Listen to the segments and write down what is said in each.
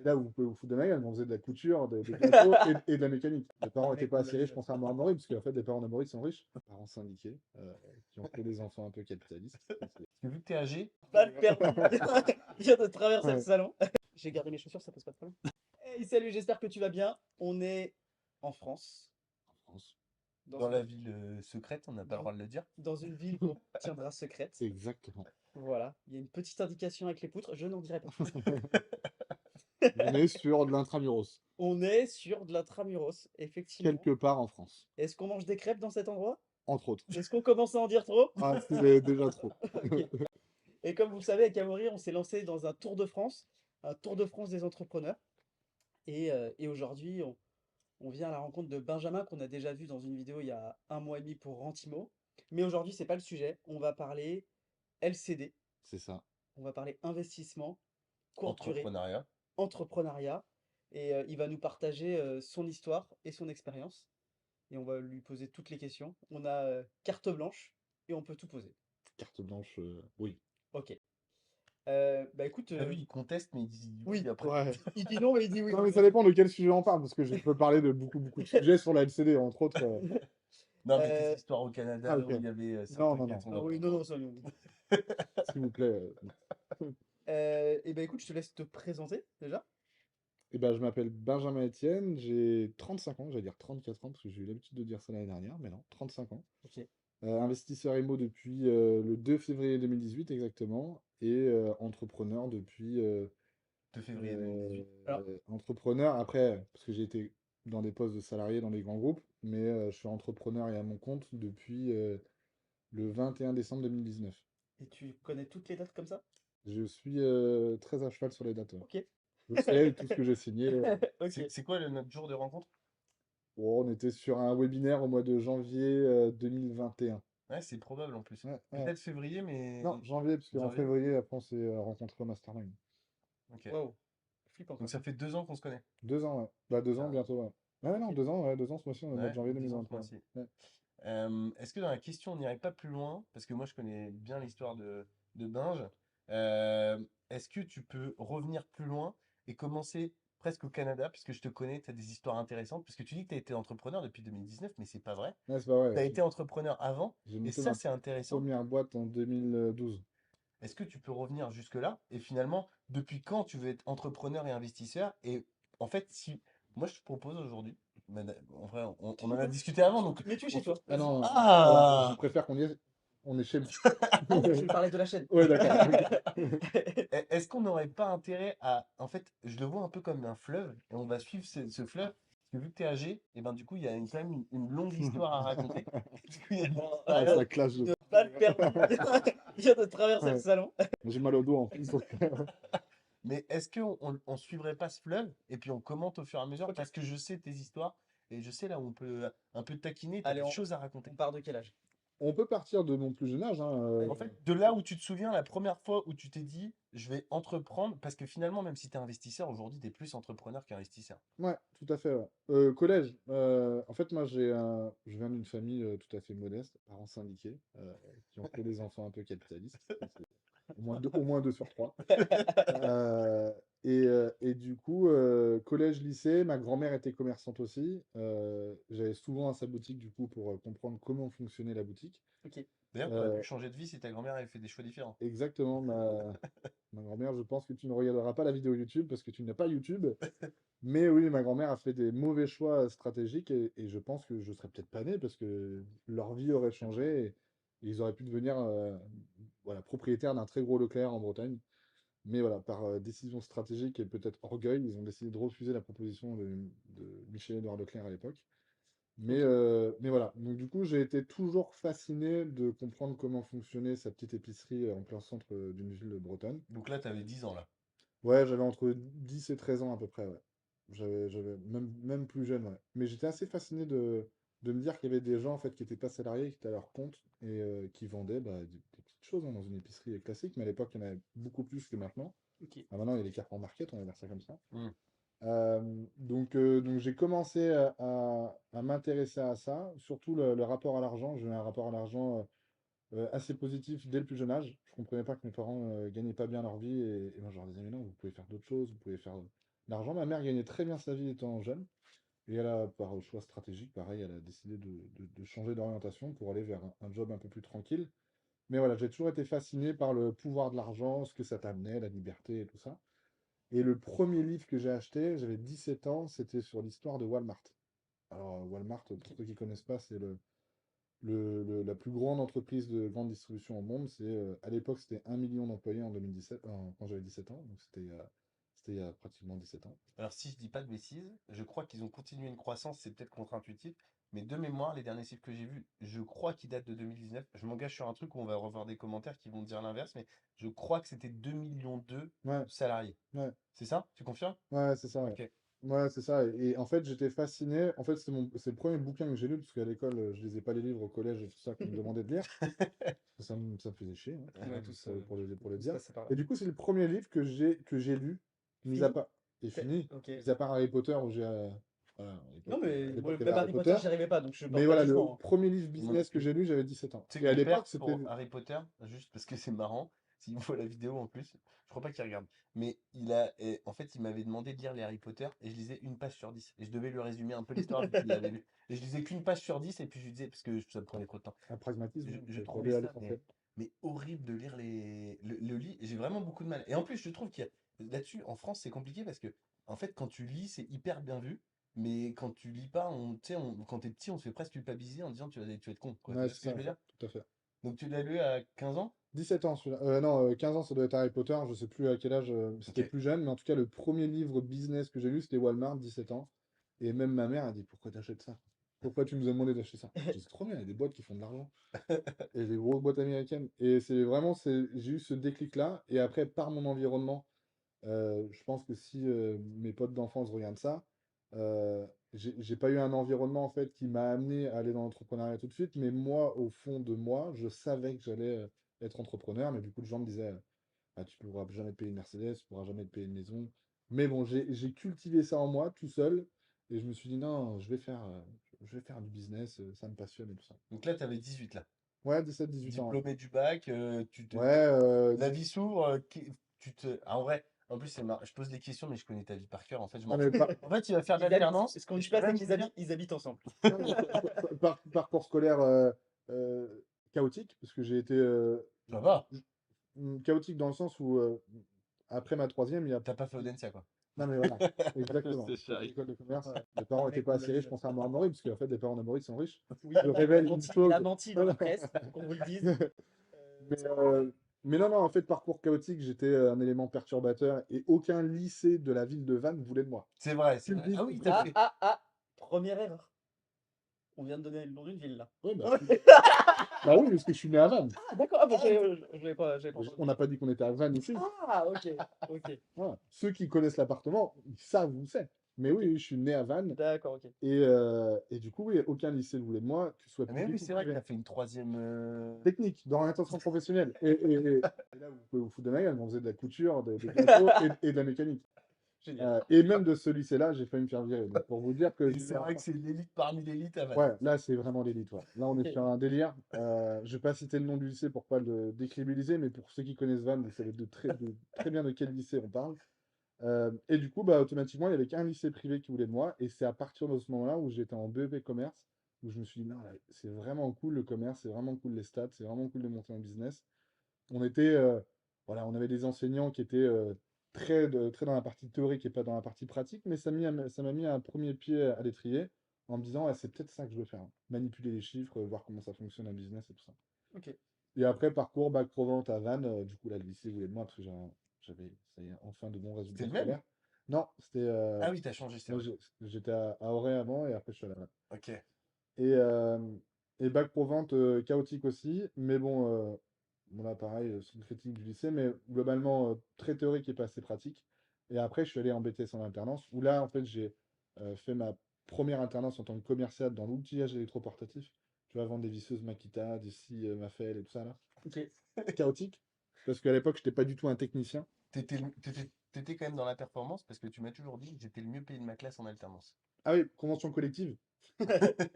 Là où vous pouvez vous foutre de ma gueule, mais on faisait de la couture, des gâteaux et de la mécanique. Les parents n'étaient Mec, pas on assez l'a eu riches, là. contrairement à Amaury, parce qu'en fait, les parents d'Amaury sont riches. Parents syndiqués, qui ont fait des enfants un peu capitalistes. Parce que vu que t'es âgé, Pas le permis. Il vient de traverser le Ouais. salon. J'ai gardé mes chaussures, ça pose pas de problème. Hey, salut, j'espère que tu vas bien. On est en France, En France. dans dans une, la ville secrète, on n'a pas le droit de le dire. dans une ville qu'on tiendra secrète. Exactement. Voilà, il y a une petite indication avec les poutres, je n'en dirai pas. On est sur de l'intramuros, On est sur de l'intramuros, effectivement. quelque part en France, Est-ce qu'on mange des crêpes dans cet endroit? entre autres. Est-ce qu'on commence à en dire trop? Ah, c'est déjà trop. Ok. Et comme vous le savez, avec Amaury, on s'est lancé dans un tour de France des entrepreneurs. Et aujourd'hui, on vient à la rencontre de Benjamin, qu'on a déjà vu dans une vidéo il y a 1 mois et demi pour Rentimo. Mais aujourd'hui, c'est pas le sujet. On va parler LCD, C'est ça. on va parler investissement, courte durée, Entrepreneuriat. entrepreneuriat. Et il va nous partager son histoire et son expérience. Et on va lui poser toutes les questions. On a carte blanche et on peut tout poser. Carte blanche, oui. Ok. Bah écoute, T'as vu, il conteste, mais il dit oui, oui après. Ouais. il dit non, mais il dit oui. Non, mais ça dépend de quel sujet on parle, parce que je peux parler de beaucoup de sujets sur la LCD, entre autres. Non, mais tes Euh, histoires au Ah, Canada ok. où il y avait Non, certains non, qui non. sont ah oui, non, non, ça, non. S'il vous plaît. Et ben écoute, je te laisse te présenter déjà. Eh ben, je m'appelle Benjamin Etienne, j'ai 35 ans, j'allais dire 34 ans, parce que j'ai eu l'habitude de dire ça l'année dernière, mais non, 35 ans. Ok. Investisseur IMO depuis le 2 février 2018 exactement, et entrepreneur depuis... 2 février 2018. Alors, entrepreneur, après, parce que j'ai été dans des postes de salarié dans les grands groupes, mais je suis entrepreneur et à mon compte depuis le 21 décembre 2019. et tu connais toutes les dates comme ça? Je suis très à cheval sur les dates, ouais. Ok. Je sais tout ce que j'ai signé. Ok. C'est quoi notre jour de rencontre? Bon, on était sur un webinaire au mois de janvier 2021. Ouais, c'est probable en plus. Ouais, ouais. Peut-être février, mais Non, janvier, parce qu'en janvier. février, après, on s'est rencontrés au Mastermind. Ok. Waouh. Flippant Donc ça. ça fait 2 ans qu'on se connaît. 2 ans, ouais. Bah, 2 ans Ah, bientôt, ouais. Ouais, non, Ok. 2 ans, ouais, 2 ans ce mois-ci, on est au mois de ouais, janvier 10 ans ce 2023. mois-ci. Ouais. Est-ce que dans la question, on n'irait pas plus loin? Parce que moi, je connais bien l'histoire de Binge. Est-ce que tu peux revenir plus loin et commencer presque au Canada, puisque je te connais, tu as des histoires intéressantes, parce que tu dis que tu as été entrepreneur depuis 2019, mais c'est pas vrai. Ouais, c'est pas vrai. Tu as été entrepreneur avant, J'ai et monté ça, ma c'est intéressant. première boîte en 2012. Est-ce que tu peux revenir jusque-là? Et finalement, depuis quand tu veux être entrepreneur et investisseur? Et en fait, si moi je te propose aujourd'hui, en vrai, on en a discuté avant, donc Mais tu es on chez fait- toi. Ah Vas-y. non, je Ah! préfère on est chez moi. Ah non, je me parlais de la chaîne. Ouais, d'accord. Ok. Est-ce qu'on n'aurait pas intérêt à... En fait, je le vois un peu comme un fleuve, et on va suivre ce fleuve, parce que vu que tu es âgé, et ben du coup, il y a quand même une longue histoire à raconter. Du coup, il y a une Non, Ah, histoire. ça clash il de ne fou. pas le permis. Il vient de traverser le Ouais. salon. J'ai mal au dos en plus. Mais est-ce qu'on on suivrait pas ce fleuve, et puis on commente au fur et à mesure, Ok. parce que je sais tes histoires, et je sais là où on peut un peu te taquiner, tu as Allez, des on, choses à raconter. on part de quel âge? On peut partir de mon plus jeune âge, hein, Allez. En fait, de là où tu te souviens, la première fois où tu t'es dit, je vais entreprendre, parce que finalement, même si tu es investisseur, aujourd'hui, tu es plus entrepreneur qu'investisseur. Ouais, tout à fait. Ouais. Collège. En fait, moi, je viens d'une famille tout à fait modeste, parents syndiqués, qui ont fait des enfants un peu capitalistes. Ça, c'est au moins 2 sur 3. Euh, et du coup, collège, lycée, ma grand-mère était commerçante aussi. J'allais souvent à sa boutique, du coup, pour comprendre comment fonctionnait la boutique. Ok. D'ailleurs, tu aurais Euh, pu changer de vie si ta grand-mère avait fait des choix différents. Exactement, ma grand-mère, je pense que tu ne regarderas pas la vidéo YouTube parce que tu n'as pas YouTube. Mais oui, ma grand-mère a fait des mauvais choix stratégiques et je pense que je serais peut-être pas né parce que leur vie aurait changé et ils auraient pu devenir voilà, propriétaires d'un très gros Leclerc en Bretagne. Mais voilà, par décision stratégique et peut-être orgueil, ils ont décidé de refuser la proposition de Michel-Édouard Leclerc à l'époque. Ok. Mais voilà, donc du coup, j'ai été toujours fasciné de comprendre comment fonctionnait sa petite épicerie en plein centre d'une ville bretonne. Donc là, tu avais 10 ans, là. Ouais, j'avais entre 10 et 13 ans à peu près, ouais. J'avais même plus jeune, ouais. Mais j'étais assez fasciné de me dire qu'il y avait des gens en fait qui n'étaient pas salariés, qui étaient à leur compte et qui vendaient bah, des petites choses hein, dans une épicerie classique, mais à l'époque, il y en avait beaucoup plus que maintenant. Ok. Ah, maintenant, il y a les Carrefour Market, on va dire ça comme ça. Hmm. Donc j'ai commencé à m'intéresser à ça, surtout le rapport à l'argent. J'ai eu un rapport à l'argent assez positif dès le plus jeune âge. Je comprenais pas que mes parents gagnaient pas bien leur vie et moi je leur disais mais non, vous pouvez faire d'autres choses, vous pouvez faire l'argent. Ma mère gagnait très bien sa vie étant jeune. Et elle a, par choix stratégique, pareil, elle a décidé de changer d'orientation pour aller vers un job un peu plus tranquille. Mais voilà, j'ai toujours été fasciné par le pouvoir de l'argent, ce que ça t'amenait, la liberté et tout ça. Et le premier livre que j'ai acheté, j'avais 17 ans, c'était sur l'histoire de Walmart. Alors, Walmart, pour Ok. ceux qui ne connaissent pas, c'est la plus grande entreprise de grande distribution au monde. À l'époque, c'était 1 million d'employés en 2017, quand j'avais 17 ans. Donc, c'était il y a pratiquement 17 ans. Alors, si je dis pas de bêtises, je crois qu'ils ont continué une croissance, c'est peut-être contre-intuitif, mais de mémoire, les derniers chiffres que j'ai vus, je crois qu'ils datent de 2019. Je m'engage sur un truc où on va revoir des commentaires qui vont dire l'inverse, mais je crois que c'était 2,2 millions Ouais, de salariés. ouais. C'est ça? Tu confirmes? Ouais, c'est ça, ouais. Ok. Ouais, c'est ça. Et en fait, j'étais fasciné. En fait, c'est le premier bouquin que j'ai lu, parce qu'à l'école, je lisais pas les livres au collège et tout ça qu'on me demandait de lire. Ça me faisait chier, hein, Ouais, voilà, tous, pour le tous dire. passés par là. Et du coup, c'est le premier livre que j'ai lu, mis à Fini? part, et fini, Ok. mis à part Harry Potter, où voilà, Non, à mais l'époque, moi, il y avait même Harry Harry Potter, Potter. j'y arrivais pas, donc je Mais porte pas de voilà, le jugement, hein. premier livre Moi non business que plus. j'ai lu, j'avais 17 ans. Tu sais Et que à mon l'époque, père, c'était. pour Harry Potter, juste parce que c'est marrant, s'il voit la vidéo en plus, je crois pas qu'il regarde, mais en fait, il m'avait demandé de lire les Harry Potter et je lisais une page sur 10. Et je devais lui résumer un peu l'histoire vu qu'il l'avait lu. Et je lisais qu'une page sur 10 et puis je lui disais, parce que ça me prenait trop de temps, Un pragmatisme, je, hein, je t'as trouvais lu à ça l'essentiel. mais horrible de lire le lit. J'ai vraiment beaucoup de mal. Et en plus, je trouve qu'il y a, là-dessus, en France, c'est compliqué parce que, en fait, quand tu lis, c'est hyper bien vu. Mais quand tu lis pas, tu sais, quand t'es petit, on se fait presque culpabiliser en disant tu vas être con, quoi. Tu Ouais, vois ce c'est que je ça, veux dire? tout à fait. Donc tu l'as lu à 15 ans? 17 ans celui-là. Non, 15 ans, ça doit être Harry Potter. Je sais plus à quel âge. Ok. C'était plus jeune, mais en tout cas, le premier livre business que j'ai lu, c'était Walmart, 17 ans. Et même ma mère a dit, pourquoi t'achètes ça? Pourquoi tu nous as demandé d'acheter ça? J'ai dit, c'est trop bien, il y a des boîtes qui font de l'argent. Et des grosses boîtes américaines. Et j'ai eu ce déclic-là. Et après, par mon environnement, je pense que si mes potes d'enfance regardent ça, j'ai pas eu un environnement en fait qui m'a amené à aller dans l'entrepreneuriat tout de suite, mais moi, au fond de moi, je savais que j'allais être entrepreneur, mais beaucoup de gens me disaient, ah, tu pourras jamais te payer une Mercedes, tu pourras jamais te payer une maison. Mais bon, j'ai cultivé ça en moi tout seul, et je me suis dit, non, je vais faire du business, ça me passionne et tout ça. Donc là, tu avais 18 là. Ouais, 17, 18 ans. Ouais, Diplômé du bac, ouais, la vie s'ouvre, en vrai, en plus, je pose des questions, mais je connais ta vie par cœur. En fait, je m'en non, mais fous. En fait, tu vas faire de Ils habitent, l'alternance, ce qu'on et dit tu vas pas, c'est même qu'ils me dire, habitent, ils habitent ensemble. non, mais parcours scolaire euh, chaotique, parce que j'ai été ça va, chaotique dans le sens où après ma troisième, il y a. t'as pas fait Audencia, quoi. Non, mais voilà, exactement. C'est J'ai fait charrie. l'école de commerce. Ouais. Mes parents Un n'étaient mec, pas on l'a assez riches, vu. contrairement à Amaury, parce qu'en fait, les parents d'Amaury sont riches. Oui, Je révèle une il a chose. menti dans Non, la non. presse, faut qu'on vous le dise. Mais, mais non, non, en fait, parcours chaotique, j'étais un élément perturbateur et aucun lycée de la ville de Vannes voulait de moi. C'est vrai, c'est Aucune vrai. ville Ah ne oui, voulait t'as de Ah, moi. fait. ah, ah, première erreur. On vient de donner le nom d'une ville là. Ouais, bah, bah oui, parce que je suis né à Vannes. Ah, d'accord, ah, bon, j'avais pas entendu. On n'a pas dit qu'on était à Vannes ici. Ah, ok, ok. Voilà. Ceux qui connaissent l'appartement, ils savent où c'est. Mais Ok. oui, oui, je suis né à Vannes. D'accord, ok. Et du coup, oui, aucun lycée ne voulait de moi, que ce soit Ah, mais oui, public ou c'est vrai que privé. t'as fait une troisième. Technique, d'orientation professionnelle. Et là, vous pouvez vous foutre de ma gueule, mais on faisait de la couture, des gâteaux et de la mécanique. Génial. Et même de ce lycée-là, j'ai failli me faire virer. Donc, pour vous dire que Et c'est vrai que c'est l'élite parmi l'élite à Vannes. Ouais, là, c'est vraiment l'élite. Ouais. Là, on est Ok. sur un délire. Je vais pas citer le nom du lycée pour pas le décrédibiliser, mais pour ceux qui connaissent Vannes, vous savez très bien de quel lycée on parle. Et du coup, bah, automatiquement, il n'y avait qu'un lycée privé qui voulait de moi. Et c'est à partir de ce moment-là où j'étais en BEP commerce, où je me suis dit, non, là, c'est vraiment cool le commerce, c'est vraiment cool les stats, c'est vraiment cool de monter un business. On était, voilà, on avait des enseignants qui étaient très dans la partie théorique et pas dans la partie pratique, mais ça m'a mis un premier pied à l'étrier en me disant, ah, c'est peut-être ça que je veux faire, hein. Manipuler les chiffres, voir comment ça fonctionne un business et tout ça. Ok. Et après, parcours bac pro vente à Vannes, du coup, là, le lycée voulait de moi parce que j'avais, ça y est, enfin de bons C'était résultats le même? scolaires. Non, c'était. Ah oui, t'as changé, c'est Moi, vrai. j'étais à Auray avant et après, je suis allé à Vannes. Ok. Et, euh, et bac pro vente chaotique aussi, mais bon là pareil, c'est une critique du lycée, mais globalement très théorique et pas assez pratique. Et après, je suis allé en BTS en alternance, où là, en fait, j'ai fait ma première alternance en tant que commercial dans l'outillage électroportatif. Tu vas vendre des visseuses Makita, des scies Mafel et tout ça là. Ok. Chaotique, parce qu'à l'époque, je n'étais pas du tout un technicien. T'étais quand même dans la performance parce que tu m'as toujours dit que j'étais le mieux payé de ma classe en alternance. Ah oui, convention collective.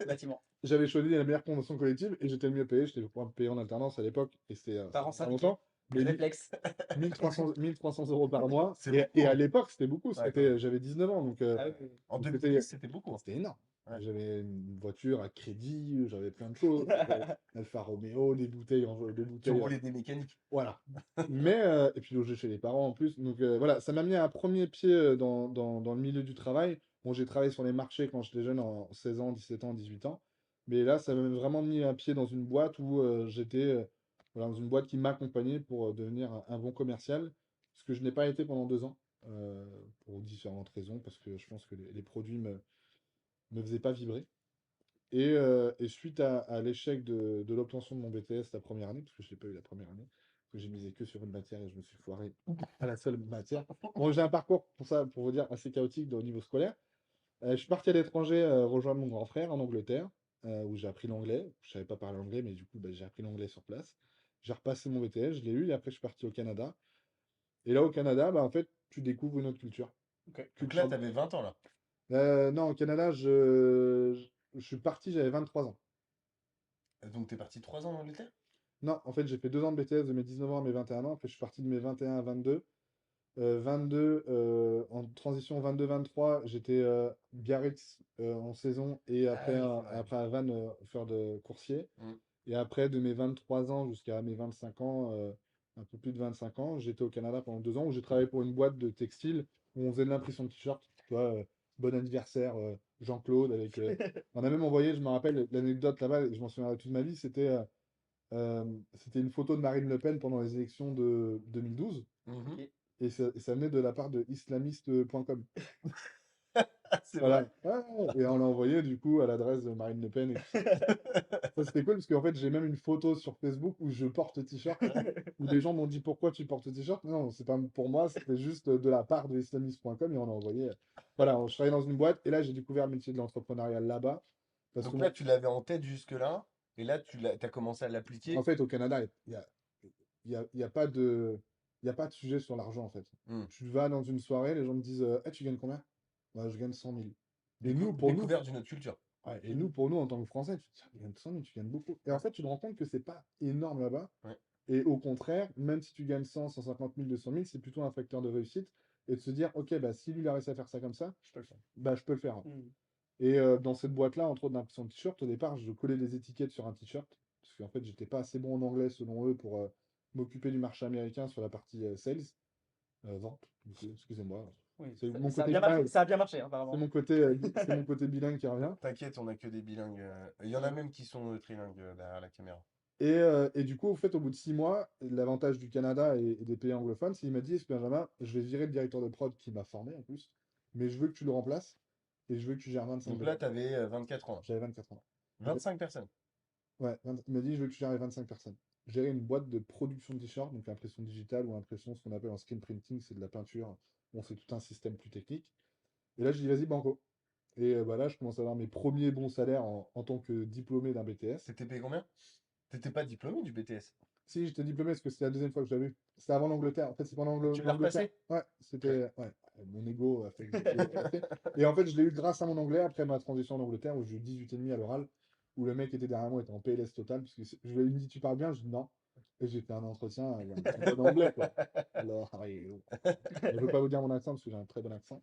Bâtiment. J'avais choisi la meilleure convention collective et j'étais le mieux payé. J'étais le moins payé en alternance à l'époque, et c'était Parents pas syndiqués. longtemps. Mais Réflexe. 1300 euros par mois. C'est Et beaucoup, à hein. l'époque, c'était beaucoup. Ouais, quand même. J'avais 19 ans. Donc, Ah oui. En donc 2010, c'était beaucoup, hein. c'était énorme. Ouais. J'avais une voiture à crédit, j'avais plein de choses. Alfa Romeo, des Tu bouteilles. roulais des mécaniques. Voilà. Mais, et puis loger chez les parents en plus. Donc voilà, ça m'a mis un premier pied dans le milieu du travail. Bon, j'ai travaillé sur les marchés quand j'étais jeune, en 16 ans, 17 ans, 18 ans. Mais là, ça m'a vraiment mis un pied dans une boîte où j'étais voilà, dans une boîte qui m'accompagnait pour devenir un bon commercial. Ce que je n'ai pas été pendant 2 ans, pour différentes raisons, parce que je pense que les produits me faisaient pas vibrer. Et suite à l'échec de l'obtention de mon BTS la première année, parce que je l'ai pas eu la première année, parce que j'ai misé que sur une matière et je me suis foiré à la seule matière. Bon, j'ai un parcours pour ça, pour vous dire, assez chaotique au niveau scolaire. Je suis parti à l'étranger rejoindre mon grand frère en Angleterre, où j'ai appris l'anglais. Je savais pas parler anglais, mais du coup, bah, j'ai appris l'anglais sur place. J'ai repassé mon BTS, je l'ai eu, et après je suis parti au Canada. Et là, au Canada, bah, en fait, tu découvres une autre culture. Ok. Donc là, Culture. tu avais 20 ans, là. Non, au Canada, je suis parti, j'avais 23 ans. Donc, tu es parti 3 ans en Angleterre? Non, en fait, j'ai fait 2 ans de BTS de mes 19 ans à mes 21 ans. Après, je suis parti de mes 21 à 22. 22, en transition 22-23, j'étais Biarritz en saison et Ah après, oui, ouais. après à Vannes faire de coursier. Mm. Et après, de mes 23 ans jusqu'à mes 25 ans, un peu plus de 25 ans, j'étais au Canada pendant 2 ans où j'ai travaillé pour une boîte de textile où on faisait de l'impression de t-shirts. Tu vois, bon anniversaire, Jean-Claude. On a même envoyé, je me rappelle, l'anecdote là-bas, et je m'en souviendrai toute ma vie, c'était une photo de Marine Le Pen pendant les élections de 2012. Mhm. Ok. Et ça venait de la part de islamiste.com. C'est Voilà. vrai. Ouais, ouais, et on l'a envoyé du coup à l'adresse de Marine Le Pen et tout ça. Ça, c'était cool parce qu'en fait, j'ai même une photo sur Facebook où je porte le t-shirt, où des gens m'ont dit pourquoi tu portes le t-shirt. Non, c'est pas pour moi, c'était juste de la part de islamiste.com et on l'a envoyé. Voilà, je travaillais dans une boîte et là, j'ai découvert le métier de l'entrepreneuriat là-bas. Parce que Donc là, tu l'avais en tête jusque-là, et là, as commencé à en l'appliquer. fait, au Canada, il y a pas de sujet sur l'argent en fait. Hmm. Tu vas dans une soirée, les gens me disent Eh, tu gagnes combien? Ouais, je gagne 100 000. Et Découverte d'une autre culture. ouais, pour nous, en tant que Français, tu te dis, ah, tu gagnes 100 000, tu gagnes beaucoup. Et en fait, tu te rends compte que c'est pas énorme là-bas. Ouais. Et au contraire, même si tu gagnes 100, 150 000, 200 000, c'est plutôt un facteur de réussite. Et de se dire, ok, bah, si lui il a réussi à faire ça comme ça, Je peux le faire. bah, je peux le faire. Hmm. Et dans cette boîte-là, entre autres d'impression de t-shirt, au départ, je collais des étiquettes sur un t-shirt. Parce qu'en fait, j'étais pas assez bon en anglais, selon eux, pour m'occuper du marché américain sur la partie sales, vente. Excusez-moi. Oui, C'est ça, mon ça a côté bien marché, bilingue. ça a bien marché, hein, C'est apparemment. mon côté, c'est mon côté bilingue qui revient. T'inquiète, on a que des bilingues. Il y en a même qui sont trilingues derrière la caméra. Et du coup, en fait, au bout de 6 mois, l'avantage du Canada et des pays anglophones, c'est qu'il m'a dit, Benjamin, je vais virer le directeur de prod qui m'a formé en plus, mais je veux que tu le remplaces et je veux que tu gères 25 Donc là, tu personnes. avais 24 ans. J'avais 24 ans. En fait, 25 personnes. ouais, il m'a dit, je veux que tu gères les 25 personnes. Gérer une boîte de production de t-shirts, donc impression digitale ou impression, ce qu'on appelle en screen printing, c'est de la peinture. Bon, c'est tout un système plus technique. Et là, je dis, vas-y, banco. Et bah là, je commence à avoir mes premiers bons salaires en tant que diplômé d'un BTS. T'étais payé combien? T'étais pas diplômé du BTS. Si, j'étais diplômé parce que c'était la deuxième fois que je l'avais vu. C'était avant l'Angleterre. En fait, c'est pendant Tu l'as l'Angleterre. repassé? Ouais, Ok. c'était. Ouais, mon ego a fait que je l'ai repassé. Et en fait, je l'ai eu grâce à mon anglais après ma transition en Angleterre où j'ai eu 18,5 à l'oral, où le mec était derrière moi était en PLS total. Parce que il me dit, tu parles bien? Je dis non. Et j'ai fait un entretien avec un petit bon anglais, quoi. Alors, how are you? Je ne peux pas vous dire mon accent parce que j'ai un très bon accent.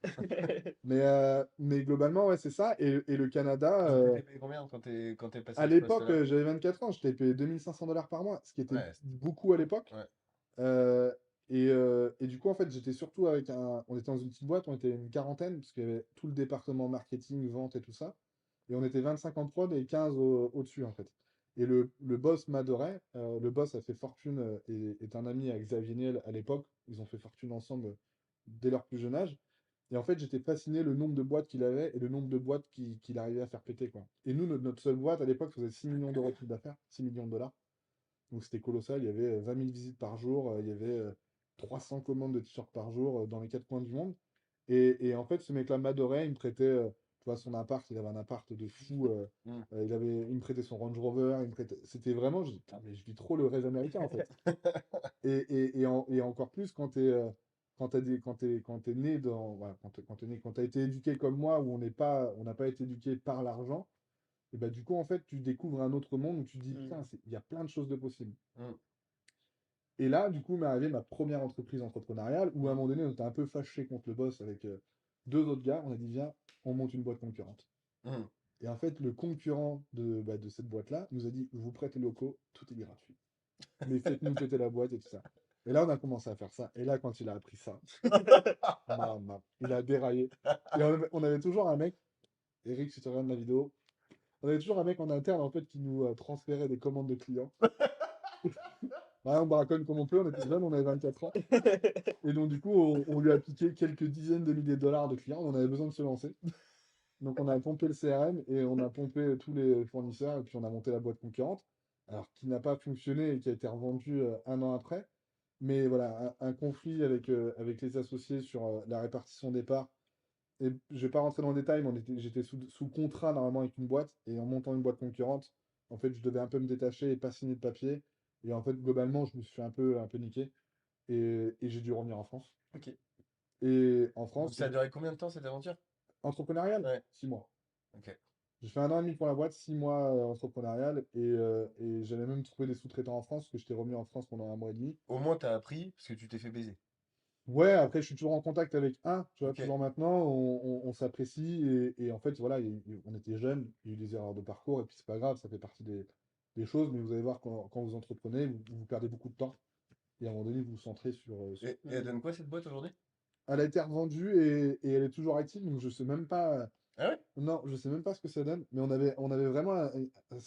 Mais globalement, ouais, c'est ça. Et le Canada, Donc t'étais payé combien quand t'es passé à à ce l'époque, poste-là? j'avais 24 ans, j'étais payé 2500 $ par mois, ce qui était Ouais, beaucoup à l'époque. ouais. Et du coup, en fait, j'étais surtout avec un. On était dans une petite boîte, on était une quarantaine, parce qu'il y avait tout le département marketing, vente et tout ça. Et on était 25 en prod et 15 au-dessus, en fait. Et le boss m'adorait. Le boss a fait fortune et est un ami avec Xavier Niel à l'époque. Ils ont fait fortune ensemble dès leur plus jeune âge. Et en fait, j'étais fasciné le nombre de boîtes qu'il avait et le nombre de boîtes qu'il arrivait à faire péter, quoi. Et nous, notre seule boîte à l'époque faisait 6 millions d'euros de chiffre d'affaires, 6 millions de dollars. Donc c'était colossal. Il y avait 20 000 visites par jour, il y avait 300 commandes de t-shirts par jour dans les 4 coins du monde. Et en fait, ce mec-là m'adorait. Il me prêtait, tu vois, son appart. Il avait un appart de fou. Hmm. Il me prêtait son Range Rover. C'était vraiment, je dis, putain, mais je vis trop le rêve américain en fait. Et encore plus quand quand t'es né voilà, quand t'as été éduqué comme moi, où on n'a pas été éduqué par l'argent, et bah du coup, en fait, tu découvres un autre monde où tu te dis, Hmm. putain, il y a plein de choses de possibles. Hmm. Et là, du coup, m'est arrivée ma première entreprise entrepreneuriale où à un moment donné, on était un peu fâché contre le boss avec deux autres gars. On a dit, viens, on monte une boîte concurrente. Mhm. Et en fait, le concurrent de cette boîte-là nous a dit, je vous prête les locaux, tout est gratuit. Mais faites-nous péter la boîte et tout ça. Et là, on a commencé à faire ça. Et là, quand il a appris ça, il a déraillé. Et on avait toujours un mec, Eric, si tu regardes la vidéo, on avait toujours un mec en interne en fait qui nous transférait des commandes de clients. Ouais, on braconne comme on peut, on était jeunes, on avait 24 ans. Et donc, du coup, on lui a piqué quelques dizaines de milliers de dollars de clients. On avait besoin de se lancer. Donc, on a pompé le CRM et on a pompé tous les fournisseurs et puis on a monté la boîte concurrente. Alors, qui n'a pas fonctionné et qui a été revendue un an après. Mais voilà, un conflit avec les associés sur la répartition des parts. Et je vais pas rentrer dans le détail, mais j'étais sous contrat normalement avec une boîte. Et en montant une boîte concurrente, en fait, je devais un peu me détacher et pas signer de papier. Et en fait, globalement, je me suis fait un peu niquer. Et j'ai dû revenir en France. Ok. Et en Donc France, ça a duré combien de temps cette aventure? entrepreneurial, Ouais. 6 mois. Ok. J'ai fait 1 an et demi pour la boîte, 6 mois entrepreneurial. Et j'avais même trouvé des sous-traitants en France, parce que j'étais revenu en France pendant 1 mois et demi. Au moins t'as appris parce que tu t'es fait baiser. Ouais, après, je suis toujours en contact avec un, tu vois, Ok. toujours maintenant, on s'apprécie, et en fait, voilà, on était jeunes, il y a eu des erreurs de parcours, et puis c'est pas grave, ça fait partie des choses, mais vous allez voir, quand vous entreprenez, vous perdez beaucoup de temps, et à un moment donné, vous vous centrez sur... Et elle donne quoi cette boîte aujourd'hui? Elle a été revendue, et elle est toujours active, donc je sais même pas, Ah ouais? non, je sais même pas ce que ça donne, mais on avait vraiment,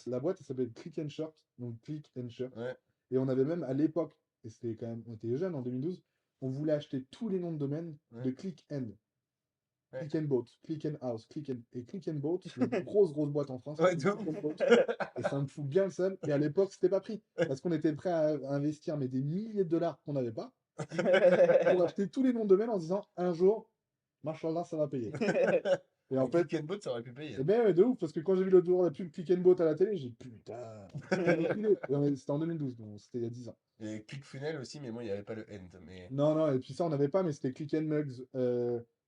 la boîte, elle s'appelle Click and Shirt, donc Click and Shirt, Ouais. et on avait même à l'époque, et c'était quand même, on était jeunes en 2012, on voulait acheter tous les noms de domaine Ouais. de Click and. Ouais. Click and Boat, Click and House, et Click and Boat, c'est une grosse boîte en France. Ouais, Click de ouf. and Boat. Et ça me fout bien le seum. Et à l'époque, c'était pas pris. Parce qu'on était prêt à investir mais des milliers de dollars qu'on n'avait pas pour acheter tous les noms de domaine en se disant un jour, Marshall, ça va payer. Et en Avec fait, Click and Boat, ça aurait pu payer. eh ben ouais, de ouf, parce que quand j'ai vu l'autre jour la pub Click and Boat à la télé, j'ai dit putain, quel enculé. C'était en 2012, donc c'était il y a 10 ans. Et ClickFunnels aussi, mais moi il n'y avait pas le end. Mais... Non, non, et puis ça, on n'avait pas, mais c'était Click and Mugs,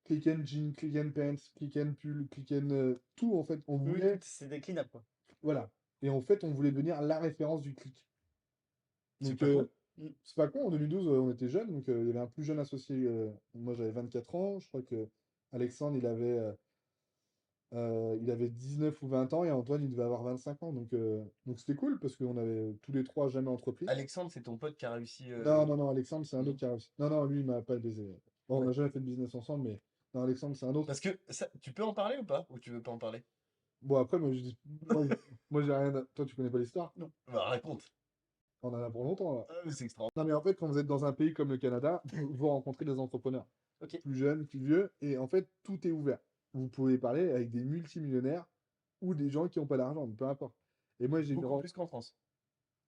Click and Jean, Click and Pants, Click and Pull, Click and tout, en fait. On Oui, voulait, c'est déclinable, quoi. voilà. Et en fait, on voulait devenir la référence du click. C'est Donc, pas con. c'est pas con, en 2012, on était jeunes, donc il y avait un plus jeune associé. Moi, j'avais 24 ans, je crois que Alexandre, il avait 19 ou 20 ans, et Antoine, il devait avoir 25 ans. Donc c'était cool, parce qu'on avait tous les trois jamais entrepris. Alexandre, c'est ton pote qui a réussi. Non, non, non, Alexandre, c'est un Non. autre qui a réussi. Non, non, lui, il m'a pas baisé. Bon, on Ouais. n'a jamais fait de business ensemble, mais non, Alexandre, c'est un autre. Parce que ça, tu peux en parler ou pas? Ou tu veux pas en parler? Bon, après, moi, j'ai rien. Toi, tu connais pas l'histoire? Non. Bah raconte. On en a pour longtemps, là. Ah, mais c'est extra. Non, mais en fait, quand vous êtes dans un pays comme le Canada, vous rencontrez des entrepreneurs. Ok. Plus jeunes, plus vieux, et en fait, tout est ouvert. Vous pouvez parler avec des multimillionnaires ou des gens qui n'ont pas d'argent, peu importe. Et moi, j'ai Beaucoup plus qu'en France.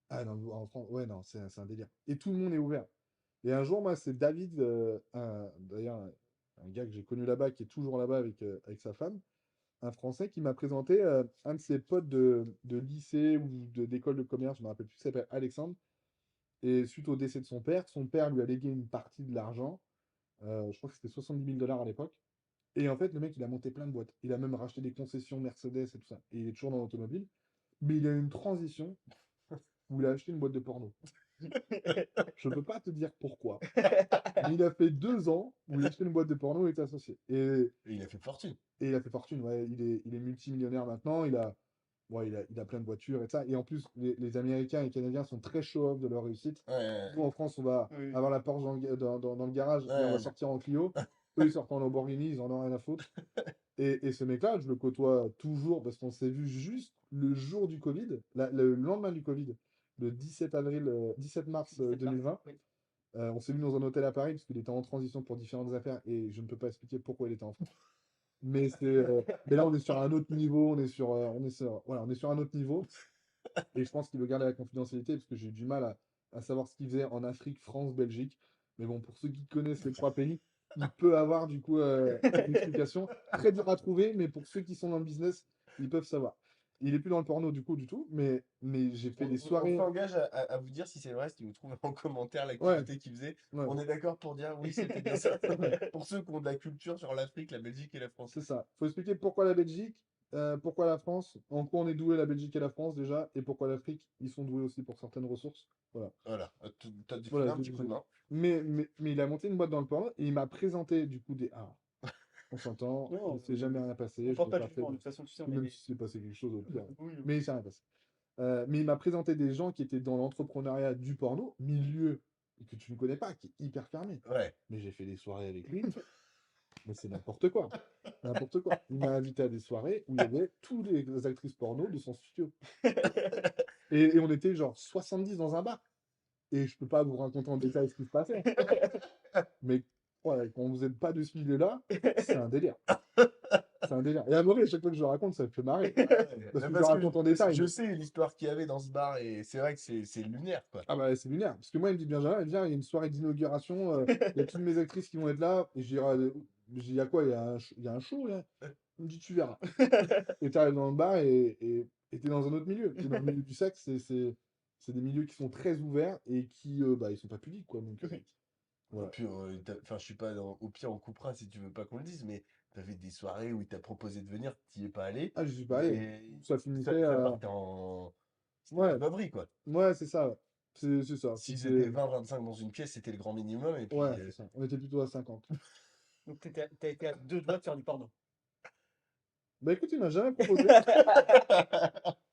Ah non, en France, ouais, non, c'est un délire. Et tout le monde est ouvert. Et un jour, moi, c'est David, d'ailleurs, un gars que j'ai connu là-bas, qui est toujours là-bas avec sa femme, un Français qui m'a présenté un de ses potes de lycée ou d'école de commerce, je ne me rappelle plus, qui s'appelle Alexandre. Et suite au décès de son père lui a légué une partie de l'argent. Je crois que c'était 70 000 $ à l'époque. Et en fait, le mec, il a monté plein de boîtes. Il a même racheté des concessions Mercedes et tout ça. Et il est toujours dans l'automobile. Mais il a eu une transition où il a acheté une boîte de porno. Je peux pas te dire pourquoi. Mais il a fait 2 ans où il a acheté une boîte de porno et était associé. Et il a fait fortune. Et il a fait fortune, ouais. Il est multimillionnaire maintenant. Ouais, il a plein de voitures et ça. Et en plus, les Américains et les Canadiens sont très show-off de leur réussite. Ouais. Nous, en France, on va Oui. avoir la Porsche dans le garage, mais on va Ouais. sortir en Clio. Eux, ils sortent en Lamborghini, ils en ont rien à foutre. Et ce mec-là, je le côtoie toujours parce qu'on s'est vu juste le jour du Covid, le lendemain du Covid, le 17 mars 17 mars, 2020. oui. On s'est vu dans un hôtel à Paris parce qu'il était en transition pour différentes affaires et je ne peux pas expliquer pourquoi il était en France. Mais là, on est sur un autre niveau, voilà, on est sur un autre niveau. Et je pense qu'il veut garder la confidentialité parce que j'ai eu du mal à savoir ce qu'il faisait en Afrique, France, Belgique. Mais bon, pour ceux qui connaissent les 3 pays, il peut avoir du coup une explication très dure à trouver, mais pour ceux qui sont dans le business, ils peuvent savoir. Il est plus dans le porno du coup du tout, mais j'ai fait des On soirées. s'engage à vous dire si c'est vrai, si vous trouvez en commentaire Ouais, l'activité qu'il faisait. ouais, On est d'accord pour dire oui, c'était bien ça. Pour ceux qui ont de la culture sur l'Afrique, la Belgique et la France. c'est ça. Faut expliquer pourquoi la Belgique. Pourquoi la France? En quoi on est doué, la Belgique et la France déjà? Et pourquoi l'Afrique? Ils sont doués aussi pour certaines ressources. Voilà. Voilà, t'as filé Voilà, un petit coup de main. mais il a monté une boîte dans le porno et il m'a présenté du coup des. Ah, on s'entend, il ne Non, s'est jamais rien on passé, je porte n'ai pas pas de fait jugement, de de. toute façon, tu sais, on Ou est même des... si c'est passé quelque chose au pire. Oui, Mais il s'est rien passé. Mais il m'a présenté des gens qui étaient dans l'entrepreneuriat du porno, milieu que tu ne connais pas, qui est hyper fermé. Ouais. Mais j'ai fait des soirées avec lui, mais c'est n'importe quoi. N'importe quoi. Il m'a invité à des soirées où il y avait toutes les actrices porno de son studio. Et on était genre 70 dans un bar. Et je peux pas vous raconter en détail ce qui se passait. Mais ouais, quand vous n'êtes pas de ce milieu-là, c'est un délire. C'est un délire. Et à Amaury, à chaque fois que je le raconte, ça me fait marrer. Ouais, Parce que je le parce que raconte en détail. je sais l'histoire qu'il y avait dans ce bar et c'est vrai que c'est lunaire, quoi. Ah bah c'est lunaire. Parce que moi, il me dit Benjamin, viens, il y a une soirée d'inauguration, il y a toutes mes actrices qui vont être là. Et je dis, il y a quoi? Il y a un show là? Il me dit, tu verras. Et tu arrives dans le bar et t'es dans un autre milieu. T'es dans le milieu du sexe, c'est des milieux qui sont très ouverts et qui, bah, ils sont pas pudiques, quoi. Donc, Et voilà. puis, enfin, je suis pas au pire, on coupera si tu veux pas qu'on le dise, mais t'avais des soirées où il t'a proposé de venir, t'y es pas allé, Ah, je suis pas allé. et Ça ça, finissait ça à. partait en. C'était la Ouais, beuverie, quoi. ouais, c'est ça. Ouais. C'est ça. S'ils étaient C'était. 20-25 dans une pièce, c'était le grand minimum, et puis. Ouais, c'est ça. On était plutôt à 50. Donc t'as été à 2 doigts de faire du porno. Bah écoute, il m'a jamais proposé.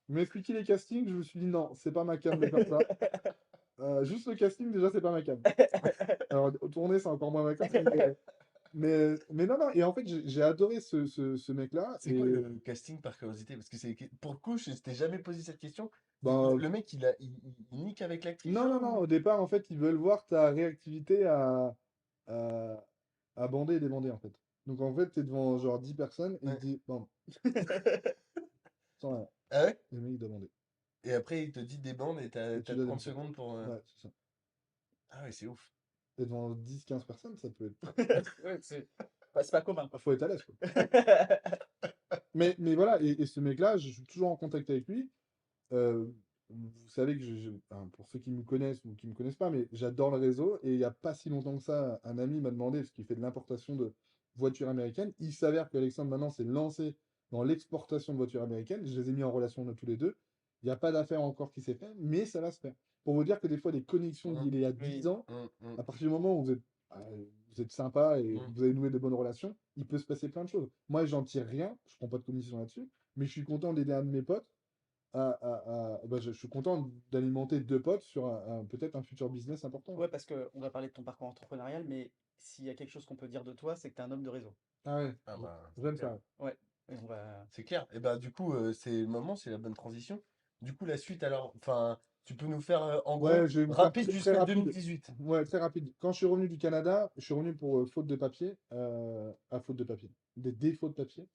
Il m'a expliqué les castings, je me suis dit non, c'est pas ma cam de faire ça. Juste le casting, déjà, c'est pas ma cam. Alors, tourner, c'est encore moins ma cam. Mais non, non. Et en fait, j'ai adoré ce mec-là. C'est quoi le casting par curiosité? Parce que c'est pour le coup, je t'ai jamais posé cette question. Ben, Le mec, il nique avec l'actrice, non, non, genre, non. ou- Au départ, en fait, ils veulent voir ta réactivité à, à bander et débander, en fait. Donc, en fait, t'es devant genre 10 personnes et il Ouais. te dit, bon, sans rien. Ah ouais? Le mec, il doit bander. Et après, il te dit des bandes et Et tu t'as dois 30 débander. secondes pour. Ouais, c'est ça. Ah ouais, c'est ouf. Et devant 10-15 personnes, ça peut être. Ouais, c'est pas commun, quoi. Faut être à l'aise, quoi. Mais voilà, et ce mec-là, je suis toujours en contact avec lui. Vous savez que enfin, pour ceux qui me connaissent ou qui me connaissent pas, mais j'adore le réseau. Et il n'y a pas si longtemps que ça, un ami m'a demandé, parce qu'il fait de l'importation de voitures américaines. Il s'avère qu'Alexandre maintenant s'est lancé dans l'exportation de voitures américaines. Je les ai mis en relation tous les deux. Il n'y a pas d'affaire encore qui s'est fait, mais ça va se faire. Pour vous dire que des fois, des connexions Hum, d'il y a Oui. 10 ans, hum. à partir du moment où vous êtes sympa et Mm. vous avez noué de bonnes relations, il peut se passer plein de choses. Moi, j'en tire rien, je prends pas de commission là-dessus, mais je suis content d'aider un de mes potes bah, je suis content d'alimenter deux potes sur peut-être un futur business important. Ouais, parce qu'on va parler de ton parcours entrepreneurial, mais s'il y a quelque chose qu'on peut dire de toi, c'est que t'es un homme de réseau. Ah ouais, Ah bah, c'est j'aime clair. ça. Ouais. Et on va... C'est clair. Et bah, du coup, c'est le moment, c'est la bonne transition. Du coup, la suite, alors, enfin, tu peux nous faire, en Ouais, gros, je vais vous faire rapide très jusqu'à rapide. 2018. Ouais, très rapide. Quand je suis revenu du Canada, je suis revenu pour faute de papier, à faute de papier, des défauts de papier,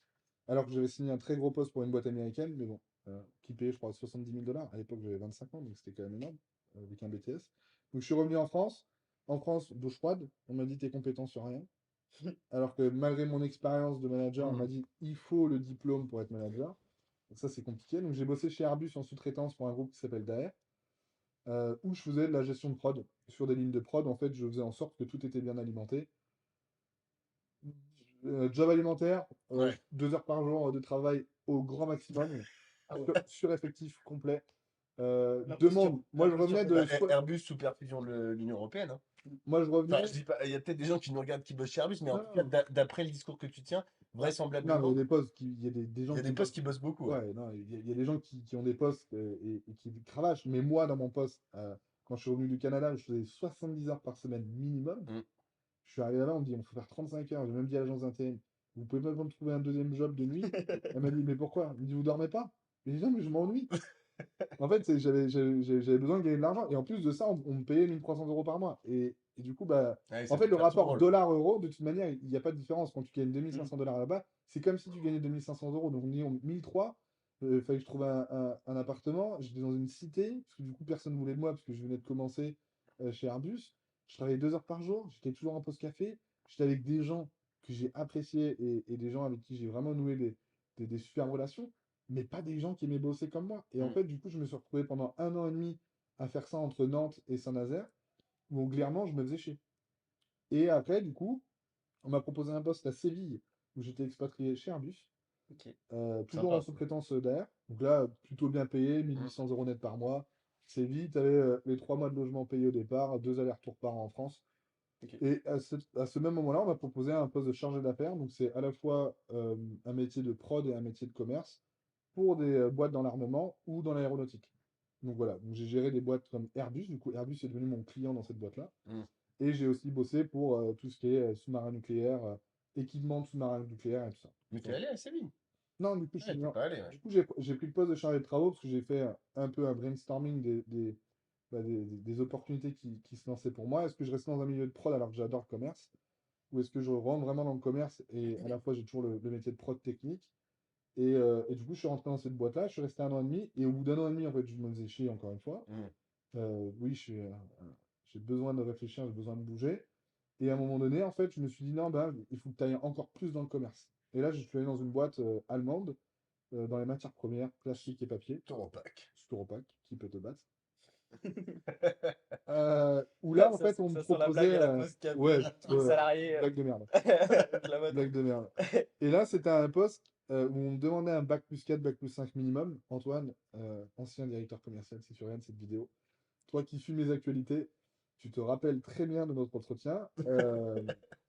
alors que j'avais signé un très gros poste pour une boîte américaine, mais bon, qui payait, je crois, 70 000 $. À l'époque, j'avais 25 ans, donc c'était quand même énorme, avec un BTS. Donc je suis revenu en France. En France, douche froide, on m'a dit t'es compétent sur rien. Alors que malgré mon expérience de manager, on m'a Mm. dit il faut le diplôme pour être manager. Donc ça, c'est compliqué. Donc j'ai bossé chez Airbus en sous-traitance pour un groupe qui s'appelle Daher, où je faisais de la gestion de prod. Sur des lignes de prod, en fait, je faisais en sorte que tout était bien alimenté. Job alimentaire, Ouais. 2 heures par jour de travail au grand maximum, Ah ouais. sur effectif complet. L'imposture. Demande, moi je L'imposture revenais de de, Bah, base. Airbus sous perfusion de l'Union européenne, hein. moi je Enfin, je revenais, dis pas, il y a peut-être des gens qui nous regardent qui bossent chez Airbus, mais en non, tout cas, non, d'après le discours que tu tiens, non, mais il y a vraisemblablement, des postes, il y a des il y gens a qui des postes bossent. qui bossent beaucoup, ouais. Ouais, non, il y a des gens qui ont des postes et qui cravachent. Mais moi, dans mon poste, quand je suis revenu du Canada, je faisais 70 heures par semaine minimum. Mm. Je suis arrivé là, on me dit, on faut faire 35 heures. J'ai même dit à l'agence d'intérim, vous pouvez pas me trouver un deuxième job de nuit? Elle m'a dit, mais pourquoi? Elle me dit, vous dormez pas? Mais je dis, non, mais je m'ennuie. En fait, j'avais besoin de gagner de l'argent. Et en plus de ça, on me payait 1 300 € par mois. Et du coup, bah, Ouais, en ça fait, peut le faire tout rapport drôle. dollar-euro, de toute manière, il n'y a pas de différence. Quand tu gagnes 2500 Mm. dollars là-bas, c'est comme si tu gagnais 2500 euros. Donc, disons 1300. Il fallait que je trouve un appartement. J'étais dans une cité, parce que du coup, personne ne voulait de moi, parce que je venais de commencer chez Airbus. Je travaillais 2 heures par jour. J'étais toujours en pause café. J'étais avec des gens que j'ai appréciés et des gens avec qui j'ai vraiment noué des super relations, mais pas des gens qui aimaient bosser comme moi. Et en Mm. fait, du coup, je me suis retrouvé pendant 1 an et demi à faire ça entre Nantes et Saint-Nazaire, où clairement, je me faisais chier. Et après, du coup, on m'a proposé un poste à Séville, où j'étais expatrié chez Airbus. Ok. Toujours en Sympa. sous-traitance derrière. Donc là, plutôt bien payé, Mm. 1800 euros net par mois. C'est vite, tu avais les 3 mois de logement payés au départ, 2 allers-retours par an en France. Ok. Et à ce même moment-là, on m'a proposé un poste de chargé d'affaires. Donc c'est à la fois un métier de prod et un métier de commerce pour des boîtes dans l'armement ou dans l'aéronautique. Donc voilà, donc j'ai géré des boîtes comme Airbus. Du coup, Airbus est devenu mon client dans cette boîte-là. Mm. Et j'ai aussi bossé pour tout ce qui est sous-marin nucléaire, équipement de sous-marin nucléaire et tout ça. Mais t'es Donc, allé assez vite. non, du coup, Ouais, t'es non. pas allé, ouais. Du coup, j'ai pris le poste de chargé de travaux parce que j'ai fait un peu un brainstorming des opportunités qui se lançaient pour moi. Est-ce que je reste dans un milieu de prod alors que j'adore le commerce? Ou est-ce que je rentre vraiment dans le commerce et à la fois j'ai toujours le métier de prod technique? Et du coup, je suis rentré dans cette boîte-là, je suis resté 1 an et demi, et au bout d'1 an et demi, en fait, je me faisais chier encore une fois. Mm. Oui, j'ai besoin de réfléchir, j'ai besoin de bouger. Et à un moment donné, en fait, je me suis dit, non, ben, il faut que tu ailles encore plus dans le commerce. Et là, je suis allé dans une boîte allemande, dans les matières premières, plastique et papier, Tauropac. Sturopac, qui peut te battre. Où là, en fait, on me Ça sent la blague proposait. à la pause cap Ouais, truc ouais, salarié blague de merde. de la mode. Blague de merde. Et là, c'était un poste où on me demandait un bac+4, bac+5 minimum. Antoine, ancien directeur commercial, si tu regardes cette vidéo, toi qui suis mes actualités, tu te rappelles très bien de notre entretien.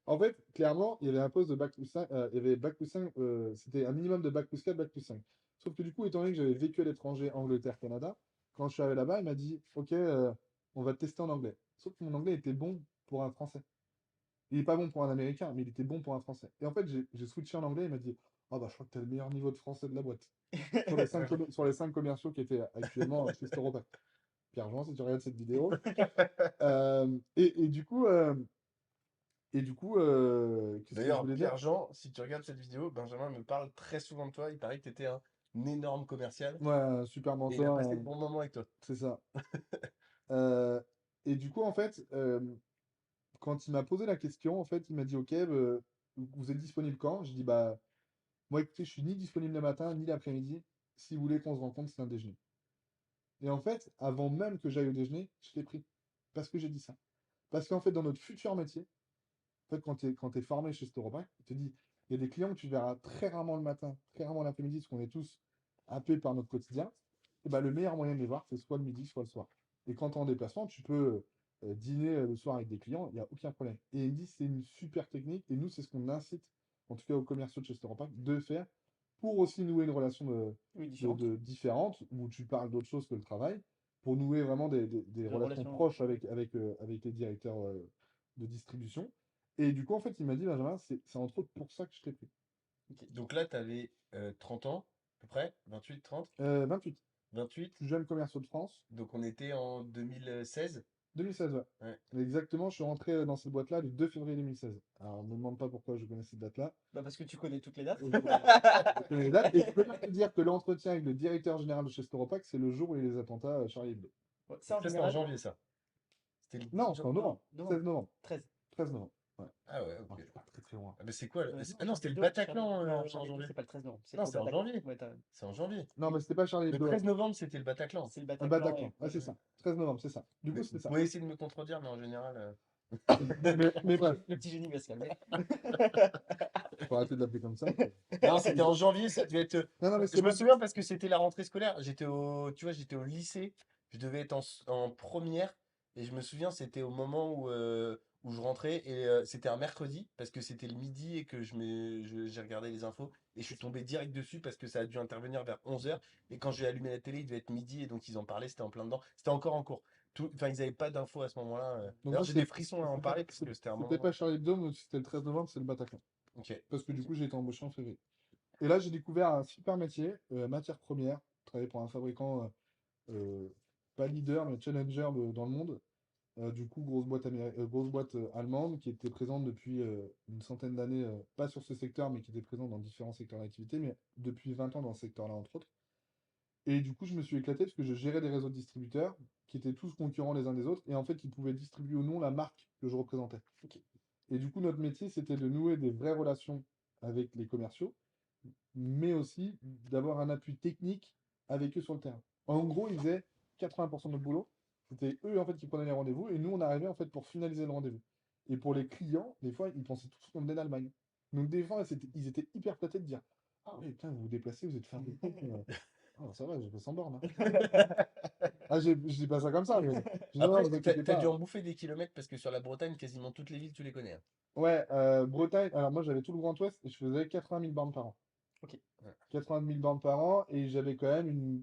En fait, clairement, il y avait un poste de bac+5, il y avait bac+5, c'était un minimum de bac+4, bac+5. Sauf que du coup, étant donné que j'avais vécu à l'étranger, Angleterre, Canada, quand je suis arrivé là-bas, il m'a dit, OK, on va te tester en anglais. Sauf que mon anglais était bon pour un Français. Il est pas bon pour un Américain, mais il était bon pour un Français. Et en fait, j'ai switché en anglais, il m'a dit, oh bah je crois que tu as le meilleur niveau de français de la boîte. Sur les 5 commerciaux qui étaient actuellement chez Storopac. Pierre-Jean, si tu regardes cette vidéo. Euh, et, et du coup, euh, qu'est-ce que je D'ailleurs, voulais dire? Pierre-Jean, si tu regardes cette vidéo, Benjamin me parle très souvent de toi. Il paraît que tu étais un énorme commercial Ouais, un super et il a mentor, passé de bons moments avec toi. c'est ça. Euh, et du coup, en fait, quand il m'a posé la question, en fait, il m'a dit, OK, vous êtes disponible quand? Je dis, bah, moi, écoutez, je suis ni disponible le matin, ni l'après-midi. Si vous voulez qu'on se rencontre, c'est un déjeuner. Et en fait, avant même que j'aille au déjeuner, je l'ai pris. Parce que j'ai dit ça. Parce qu'en fait, dans notre futur métier, en fait, quand tu es formé chez Storopac, il te dit, il y a des clients que tu verras très rarement le matin, très rarement l'après-midi, parce qu'on est tous happés par notre quotidien. Et ben, le meilleur moyen de les voir, c'est soit le midi, soit le soir. Et quand tu es en déplacement, tu peux dîner le soir avec des clients, il n'y a aucun problème. Et il me dit, c'est une super technique, et nous, c'est ce qu'on incite, en tout cas aux commerciaux de chez Storopac, de faire pour aussi nouer une relation Oui, différente. différente, où tu parles d'autre chose que le travail, pour nouer vraiment des De relations relation. proches avec les directeurs de distribution. Et du coup, en fait, il m'a dit, Benjamin, c'est entre autres pour ça que je t'ai pris. Ok. Donc là, tu avais 30 ans, à peu près, 28, 30, 28, 28. plus jeune commercial de France, Donc on était en 2016. 2016, ouais. Ouais. Exactement, je suis rentré dans cette boîte-là le 2 février 2016. Alors, ne me demande pas pourquoi je connais cette date-là. Bah parce que tu connais toutes les dates. Je connais les dates, et je peux même te dire que l'entretien avec le directeur général de chez Storopac, c'est le jour où il y a eu les attentats à Charlie Hebdo. Ouais, ça Donc en ça, c'était en général. janvier, ça. C'était le 10 Non, c'est en novembre. Non, novembre. novembre. 16 novembre. 13. 13 novembre. Ouais. Ah ouais, Non, ok. c'est pas très très loin. Ah, mais c'est quoi Non, Ah non, c'était le Charlie Bataclan Non, en Charlie Hebdo, janvier. c'est pas le 13 novembre. C'est Non, au c'est en Bataclan. janvier. Ouais, C'est en janvier. Non, mais c'était pas Charlie Le Hebdo. 13 novembre, c'était le Bataclan. c'est le Un Bataclan. Bataclan. Ah, Ouais, c'est ouais. ça. 13 novembre, c'est ça. Du coup, Mais c'était vous ça. pouvez essayer de me contredire, mais en général. Mais bref, Le petit génie va se calmer. faut arrêter de l'appeler comme ça. Non, c'était en janvier, ça devait être. Non, non, mais Je c'est me bon. souviens parce que c'était la rentrée scolaire. Tu vois, j'étais au lycée. Je devais être en première. Et je me souviens, c'était au moment où je rentrais. Et c'était un mercredi parce que c'était le midi et que j'ai regardé les infos. Et je suis tombé direct dessus parce que ça a dû intervenir vers 11h. Et quand j'ai allumé la télé, il devait être midi. Et donc, ils en parlaient. C'était en plein dedans. C'était encore en cours. Enfin, ils n'avaient pas d'infos à ce moment-là. Donc, D'ailleurs, non, j'ai des frissons à en parler parce que c'était un c'était moment. pas Charlie Hebdo, mais c'était le 13 novembre, c'est le Bataclan. Ok. Parce que du Ok. coup, j'ai été embauché en février. Et là, j'ai découvert un super métier, matière première. Travailler pour un fabricant, euh, pas leader, mais challenger dans le monde. Du coup, grosse boîte allemande qui était présente depuis une centaine d'années, pas sur ce secteur, mais qui était présente dans différents secteurs d'activité, mais depuis 20 ans dans ce secteur-là, entre autres. Et du coup, je me suis éclaté parce que je gérais des réseaux de distributeurs qui étaient tous concurrents les uns des autres, et en fait, ils pouvaient distribuer ou non la marque que je représentais. Ok. Et du coup, notre métier, c'était de nouer des vraies relations avec les commerciaux, mais aussi d'avoir un appui technique avec eux sur le terrain. En gros, ils faisaient 80% de notre boulot. C'était eux, en fait, qui prenaient les rendez-vous, et nous, on arrivait, en fait, pour finaliser le rendez-vous. Et pour les clients, des fois, ils pensaient tous qu'on venait d'Allemagne. Donc, des fois, ils étaient hyper flattés de dire, Ah oui, putain, vous vous déplacez, vous êtes fabricant. Oh, ça va, j'ai fait 100 bornes, hein. Ah, je dis pas ça comme ça, mais je dis, non, Après, vous inquiétez t'as dû pas. en bouffer des kilomètres parce que sur la Bretagne, quasiment toutes les villes, tu les connais, hein. Ouais, Bretagne, alors moi j'avais tout le Grand Ouest et je faisais 80 000 bornes par an. Ok. Ouais. 80 000 bornes par an et j'avais quand même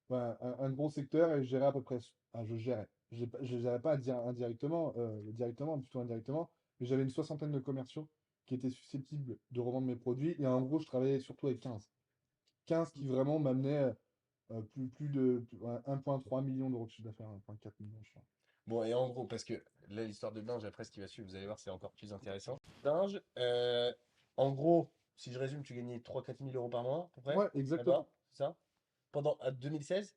ouais, un gros secteur et je gérais à peu près. Ah, je gérais. Je gérais pas indirectement, directement, plutôt indirectement, mais j'avais une soixantaine de commerciaux qui étaient susceptibles de revendre mes produits et en gros je travaillais surtout avec 15. 15 qui vraiment m'amenaient ouais, 1,3 million d'euros de chiffre d'affaires, 1,4 million, je crois. Bon, et en gros, parce que là, l'histoire de Binge, après ce qui va suivre, vous allez voir, c'est encore plus intéressant. Binge, en gros, si je résume, tu gagnais 3 000 à 4 000 euros par mois, à peu près, Ouais, là-bas, exactement. c'est ça? Pendant à 2016.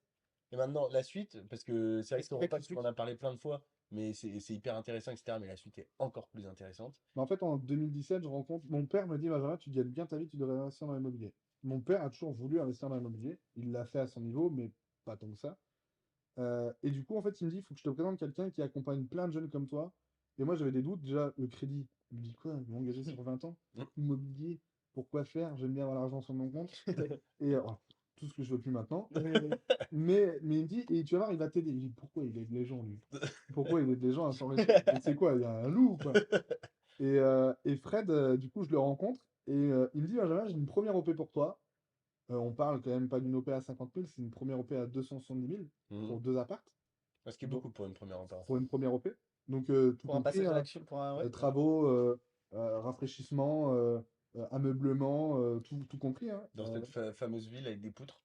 Et maintenant, la suite, parce que c'est vrai que Qu'est-ce qui ton fait que repas, tu tu m'en switches? as parlé plein de fois, mais c'est hyper intéressant, etc. Mais la suite est encore plus intéressante. Mais en fait, en 2017, je rencontre. Mon père me dit, Benjamin, tu gagnes bien ta vie, tu devrais investir dans l'immobilier. Mon père a toujours voulu investir dans l'immobilier. Il l'a fait à son niveau, mais pas tant que ça. Et du coup, en fait, il me dit, il faut que je te présente quelqu'un qui accompagne plein de jeunes comme toi. Et moi, j'avais des doutes. Déjà, le crédit, il me dit quoi? Ils vont engager sur 20 ans? Immobilier, pourquoi faire? J'aime bien avoir l'argent sur mon compte. Et oh, tout ce que je veux plus maintenant. Mais il me dit, et tu vas voir, il va t'aider. Je dis, pourquoi il aide les gens, lui? Pourquoi il aide les gens à s'enrichir? C'est quoi? Il y a un loup, quoi. Et Fred, du coup, je le rencontre et il me dit, Benjamin, j'ai une première OP pour toi. On parle quand même pas d'une OP à 50 000, c'est une première OP à 270 000 Mhm. pour 2 apparts, Ce qui est donc, beaucoup pour une première pour opération. une première OP. Donc, tout Pour un compris, passage à hein, l'action, pour un. Ouais. travaux, rafraîchissement, ameublement, tout compris, hein. Dans cette fameuse ville avec des poutres.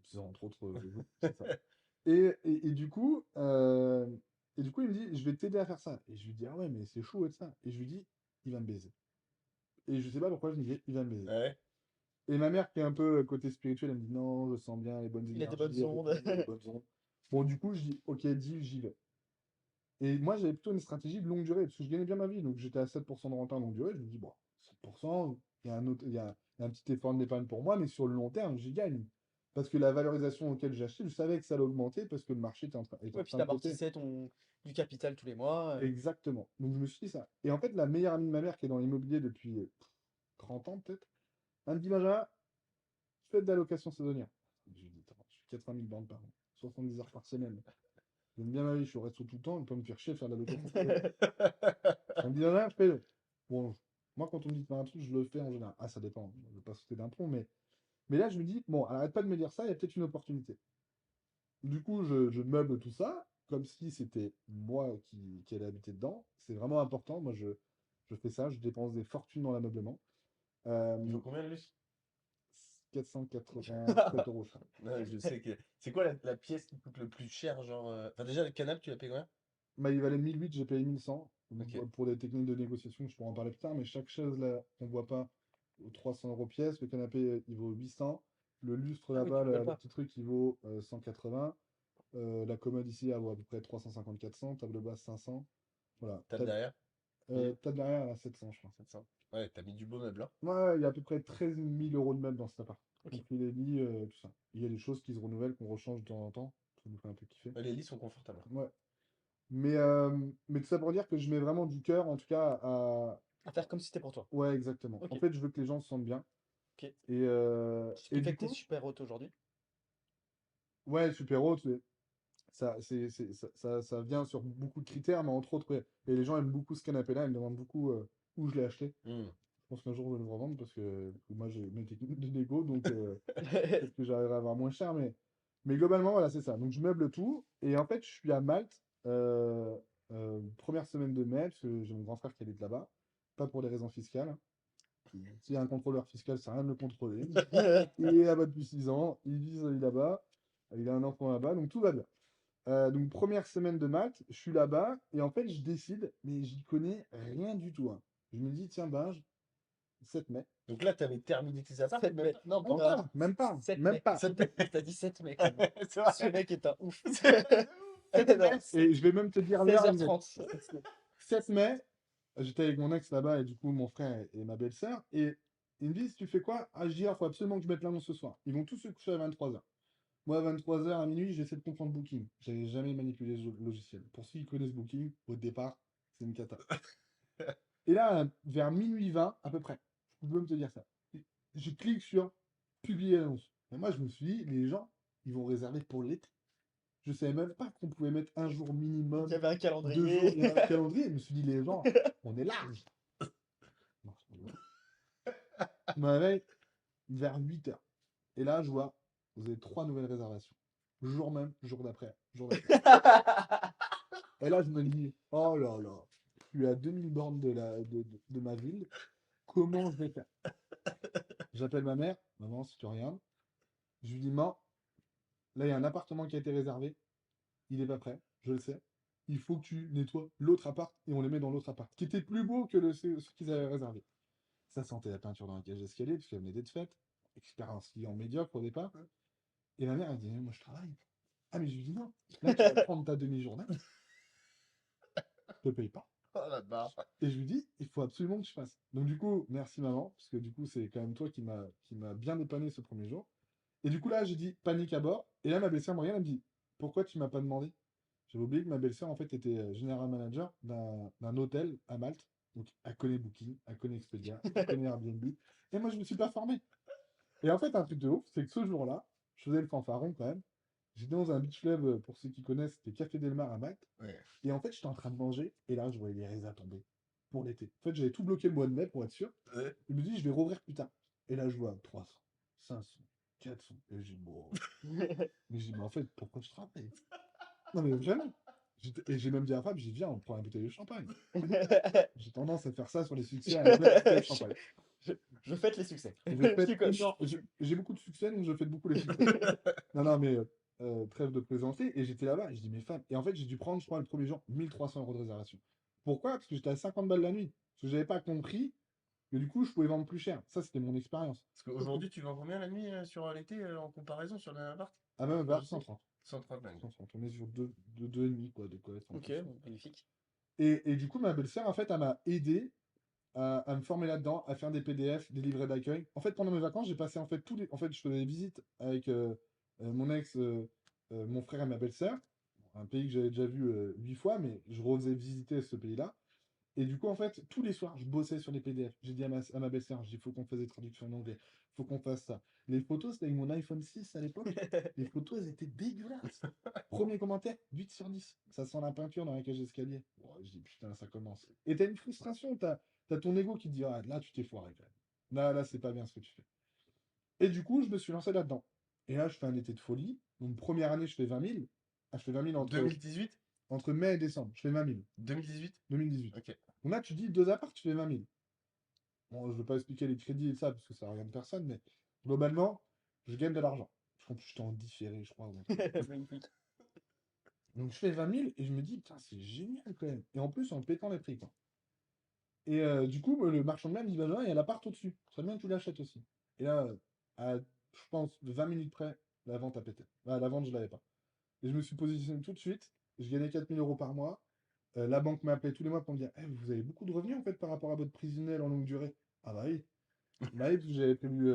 C'est entre autres, oui, c'est ça. Et du coup, il me dit, je vais t'aider à faire ça. Et je lui dis, ah ouais, mais c'est chaud et ça. Et je lui dis, il va me baiser. Et je sais pas pourquoi je me dis, il va me baiser. Ouais. Et ma mère, qui est un peu côté spirituel, elle me dit non, je sens bien les bonnes Il a des bonnes énergies avec ondes. lui, les bonnes ondes. Bon, du coup, je dis ok, dis, j'y vais. Et moi, j'avais plutôt une stratégie de longue durée, parce que je gagnais bien ma vie. Donc, j'étais à 7% de renta longue durée. Je me dis, bon, 7%, il y a un petit effort d'épargne pour moi, mais sur le long terme, j'y gagne. Parce que la valorisation auquel j'ai acheté, je savais que ça allait augmenter parce que le marché est en Ouais, puis train de péter. t'amortissais du capital tous les mois. Exactement. Donc, je me suis dit ça. Et en fait, la meilleure amie de ma mère, qui est dans l'immobilier depuis 30 ans peut-être, elle me dit, Benjamin, faites de la location saisonnière. Je lui dis, attends, je fais 80 000 bornes par an, 70 heures par semaine. J'aime bien ma vie, je suis au resto tout le temps, il peut me faire chier de faire de la location saisonnière. Elle me dit, non, fais-le. Bon, moi, quand on me dit de faire un truc, je le fais en général. Ah, ça dépend, je ne veux pas sauter d'un pont, mais là, je me dis, bon, arrête pas de me dire ça, il y a peut-être une opportunité. Du coup, je meuble tout ça, comme si c'était moi qui allais habiter dedans. C'est vraiment important. Moi, je fais ça, je dépense des fortunes dans l'ameublement. Il Euh, faut combien, Luce? 487 euros, je crois. Non, je sais que. C'est quoi la pièce qui coûte le plus cher, genre. Enfin, déjà, le canapé, tu l'as payé combien? Bah, il valait 1008, j'ai payé 1100. Ok. Pour des techniques de négociation, je pourrais en parler plus tard, mais chaque chaise là, qu'on voit pas, vaut 300 euros pièce. Le canapé, il vaut 800. Le lustre Ah oui, là-bas, tu rigoles le pas. petit truc, il vaut 180. La commode ici, elle vaut à peu près 350-400. Table basse, 500. Voilà. Table derrière? 1000? Table derrière, elle a 700, je crois. 700. Ouais, t'as mis du beau meuble, hein. Ouais, il y a à peu près 13 000 euros de meubles dans cet appart. Y Ok. compris les lits, tout ça. Il y a des choses qui se renouvellent, qu'on rechange de temps en temps. Ça nous fait un peu kiffer. Ouais, les lits sont confortables. Ouais. Mais tout ça pour dire que je mets vraiment du cœur, en tout cas, à. À faire comme si c'était pour toi. Ouais, exactement. En Ok. fait, je veux que les gens se sentent bien. Ok. Ce Et qui fait du que t'es coup, super haute aujourd'hui. ouais, super haute, ça vient sur beaucoup de critères, mais entre autres, ouais. Et les gens aiment beaucoup ce canapé-là, ils me demandent beaucoup où je l'ai acheté. Hmm. Je pense qu'un jour, je vais le revendre parce que moi, j'ai mes techniques de négo, donc peut-être que j'arriverai à avoir moins cher, mais globalement, voilà, c'est ça. Donc, je meuble tout. Et en fait, je suis à Malte, première semaine de mai, parce que j'ai mon grand frère qui habite là-bas. Pas pour des raisons fiscales. S'il y a un contrôleur fiscal, ça sert à rien de le contrôler. Il est là-bas depuis 6 ans, il vit sa vie là-bas, il a un enfant là-bas, donc tout va bien. Donc première semaine de maths, je suis là-bas, et en fait je décide, mais j'y connais rien du tout, hein. Je me dis, tiens, Binge, 7 mai. Donc là, t'avais terminé tes apparts? 7 Même mai. pas. Non, pas Même encore. pas, même pas, 7 même mai. pas. T'as dit 7 mai quand même. C'est Ce vrai. mec est un ouf. Non. Non, Et je vais même te dire l'heure exacte. 16h30. 7 mai, j'étais avec mon ex là-bas, et du coup mon frère et ma belle-sœur, et ils me disent, tu fais quoi? Ah, je dis, il faut absolument que je mette l'annonce ce soir. Ils vont tous se coucher à 23h. Moi, à 23h à minuit, j'essaie de comprendre Booking. J'avais jamais manipulé ce logiciel. Pour ceux qui connaissent Booking, au départ, c'est une cata. Et là, vers minuit 20, à peu près, je peux même te dire ça. je clique sur publier l'annonce. Et moi, je me suis dit, les gens, ils vont réserver pour l'été. Je savais même pas qu'on pouvait mettre un jour Il y minimum, avait un 2 jours, calendrier. il y avait un calendrier. Je me suis dit, les gens, on est large. Non, c'est pas vrai. Je me réveille vers 8 h. Et là, je vois, vous avez 3 nouvelles réservations. Jour même, jour d'après, jour d'après. Et là, je me dis, oh là là, je suis à 2000 bornes de ma ville. Comment je vais faire? J'appelle ma mère. Maman, si tu regardes. Je lui dis, maman, là, il y a un appartement qui a été réservé. Il n'est pas prêt, je le sais. Il faut que tu nettoies l'autre appart et on les met dans l'autre appart, qui était plus beau que ce qu'ils avaient réservé. Ça sentait la peinture dans la cage d'escalier, parce qu'elle venait d'être faite. Expérience client médiocre au départ. Et ma mère, elle dit, moi, je travaille. Ah, mais je lui dis, non, là, tu vas prendre ta demi-journée. Je te paye pas. Oh la barre. Et je lui dis, il faut absolument que tu fasses. Donc, du coup, merci maman, parce que du coup, c'est quand même toi qui m'a bien dépanné ce premier jour. Et du coup, là, j'ai dit, panique à bord. Et là, ma belle-sœur me regarde, elle me dit, pourquoi tu m'as pas demandé? J'avais oublié que ma belle-sœur, en fait, était general manager d'un hôtel à Malte. Donc, elle connaît Booking, elle connaît Expedia, elle connaît Airbnb. Et moi, je me suis pas formé. Et en fait, un truc de ouf, c'est que ce jour-là, je faisais le fanfaron quand même. J'étais dans un beach club, pour ceux qui connaissent, c'était Café Del Mar à Malte. Ouais. Et en fait, j'étais en train de manger. Et là, je voyais les résas tomber pour l'été. En fait, j'avais tout bloqué le mois de mai pour être sûr. Ouais. Je me dis, je vais rouvrir plus tard. Et là, je vois 300, 500, 400. Et je dis, bon. Mais je dis, mais en fait, pourquoi je travaille? Non, mais vraiment. Et j'ai même dit à Fab, j'ai dit, viens, on prend une bouteille de champagne. J'ai tendance à faire ça sur les succès, à ouvrir une bouteille de champagne. Je, je fête les succès. Je Je fête suis coach. j'ai beaucoup de succès, donc je fête beaucoup les succès. Non, non, mais trêve de plaisanter. Et j'étais là-bas, et je dis, mais Fab. Et en fait, j'ai dû prendre, je crois, le premier jour, 1300 € de réservation. Pourquoi? Parce que j'étais à 50 balles la nuit. Parce que j'avais pas compris que du coup, je pouvais vendre plus cher. Ça, c'était mon expérience. Parce qu'aujourd'hui, tu vends combien la nuit sur l'été en comparaison sur le même appart? Ah, même vers Je sais. 130. 130 la nuit. 130. On est sur 2,5, quoi, de quoi être en Ok, plus. magnifique. Et du coup, ma belle-sœur, en fait, elle m'a aidé à me former là-dedans, à faire des PDF, des livrets d'accueil. En fait, pendant mes vacances, j'ai passé en fait En fait, je faisais des visites avec mon ex, mon frère et ma belle-sœur. Un pays que j'avais déjà vu 8 fois, mais je refaisais visiter ce pays-là. Et du coup, en fait, tous les soirs, je bossais sur les PDF. J'ai dit à ma belle-sœur, j'ai dit, il faut qu'on fasse des traductions en anglais. Il faut qu'on fasse ça. Les photos, c'était avec mon iPhone 6 à l'époque. Les photos, elles étaient dégueulasses. Premier commentaire, 8 sur 10. Ça sent la peinture dans la cage d'escalier. Oh, je dis, putain, ça commence. Et t'as une frustration, t'as ton ego qui te dit, ah, là, tu t'es foiré quand même. Là, c'est pas bien ce que tu fais. Et du coup, je me suis lancé là-dedans. Et là, je fais un été de folie. Donc, première année, je fais 20 000. Ah, je fais 20 000 2018? entre mai et décembre. Je fais 20 000. 2018? 2018. Ok. Donc là, tu dis 2 apparts, tu fais 20 000. Bon, je ne veux pas expliquer les crédits et ça, parce que ça regarde personne, mais globalement, je gagne de l'argent. En plus, j'étais en différé, je crois. Magnifique. Donc, je fais 20 000 et je me dis, putain, c'est génial quand même. Et en plus, en pétant les prix, quoi. Et du coup, le marchand de biens me dit, Benjamin, il y a l'appart au-dessus. Ça bien que tu l'achètes aussi. Et là, à, je pense, 20 minutes près, la vente a pété. Bah, la vente, je l'avais pas. Et je me suis positionné tout de suite. Je gagnais 4 000 € par mois. La banque m'appelait tous les mois pour me dire, Eh, vous avez beaucoup de revenus en fait par rapport à votre prévisionnel en longue durée. Ah bah oui. Bah oui, parce que j'avais prévu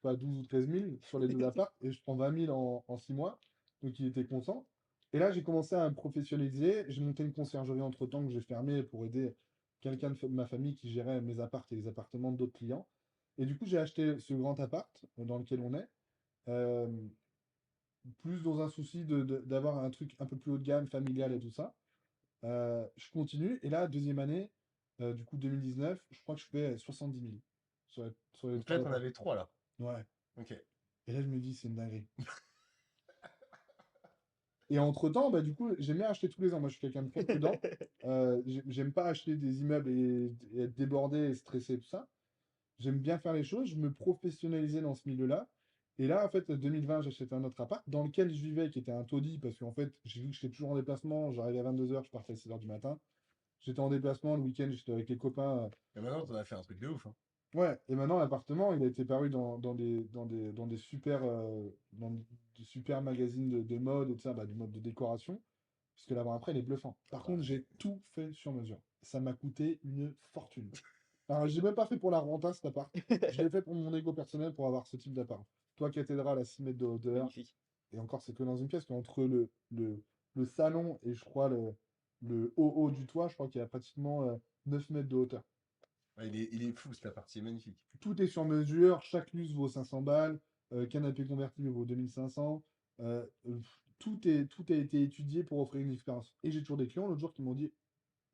pas 12 ou 13 000 sur les 2 apparts et je prends 20 000 en 6 mois. Donc il était content. Et là, j'ai commencé à me professionnaliser. J'ai monté une conciergerie entre-temps que j'ai fermée pour aider quelqu'un de ma famille qui gérait mes apparts et les appartements d'autres clients. Et du coup, j'ai acheté ce grand appart dans lequel on est. euh, Plus dans un souci d'avoir un truc un peu plus haut de gamme, familial et tout ça. Je continue. Et là, deuxième année, du coup 2019, je crois que je fais 70 000 sur les Donc 3 là, t'en apparts. avais 3 là. Ouais. Ok. Et là, je me dis, c'est une dinguerie. Et entre-temps, bah, du coup, j'aime bien acheter tous les ans. Moi, je suis quelqu'un de très prudent. J'aime pas acheter des immeubles et être débordé et stressé, tout ça. J'aime bien faire les choses. Je me professionnalisais dans ce milieu-là. Et là, en fait, 2020, j'achète un autre appart dans lequel je vivais, qui était un taudis, parce qu'en fait, j'ai vu que j'étais toujours en déplacement. J'arrivais à 22 h, je partais à 6 h du matin. J'étais en déplacement le week-end, j'étais avec les copains. Et maintenant, t'en as fait un truc de ouf. Hein. Ouais, et maintenant l'appartement, il a été paru dans des super magazines de mode et tout ça, bah, du mode de décoration, puisque l'avant-après, il est bluffant. Par contre, j'ai tout fait sur mesure. Ça m'a coûté une fortune. Alors, je l'ai même pas fait pour la renta, cet appart. Je l'ai fait pour mon ego personnel pour avoir ce type d'appart. Toi, cathédrale à 6 mètres de hauteur, Magnifique. et encore, c'est que dans une pièce, qu'entre le salon et je crois le haut du toit, je crois qu'il y a pratiquement 9 mètres de hauteur. Il est fou, cette partie est magnifique. Tout est sur mesure, chaque luce vaut 500 balles, canapé convertible vaut 2500. Tout a été étudié pour offrir une expérience. Et j'ai toujours des clients l'autre jour qui m'ont dit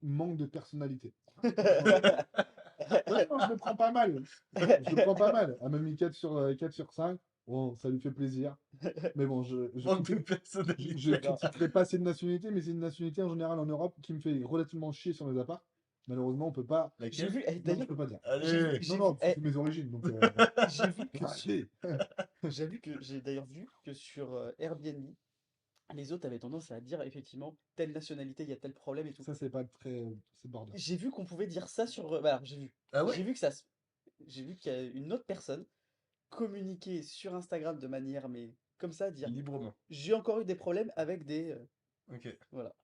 manque de personnalité. Ouais, non, je le prends pas mal. Je le prends pas mal. Elle m'a mis 4 sur 5. Bon, ça lui fait plaisir. Mais bon, Manque de personnalité. je critiquerai pas cette nationalité, mais c'est une nationalité en général en Europe qui me fait relativement chier sur mes apparts. Malheureusement, on peut pas. J'ai Laquelle? vu, Non, je d'ailleurs, peux pas dire. Allez! j'ai Non, vu, c'est mes origines. Donc, j'ai vu que allez. j'ai d'ailleurs vu que sur Airbnb, les autres avaient tendance à dire effectivement telle nationalité, il y a tel problème et tout. Ça, c'est pas très. C'est border. J'ai vu qu'on pouvait dire ça sur. Bah, alors, j'ai vu. Ah ouais? J'ai vu que ça. J'ai vu qu'il y a une autre personne communiquer sur Instagram de manière, mais comme ça, dire Librement. j'ai encore eu des problèmes avec des. Ok. Voilà.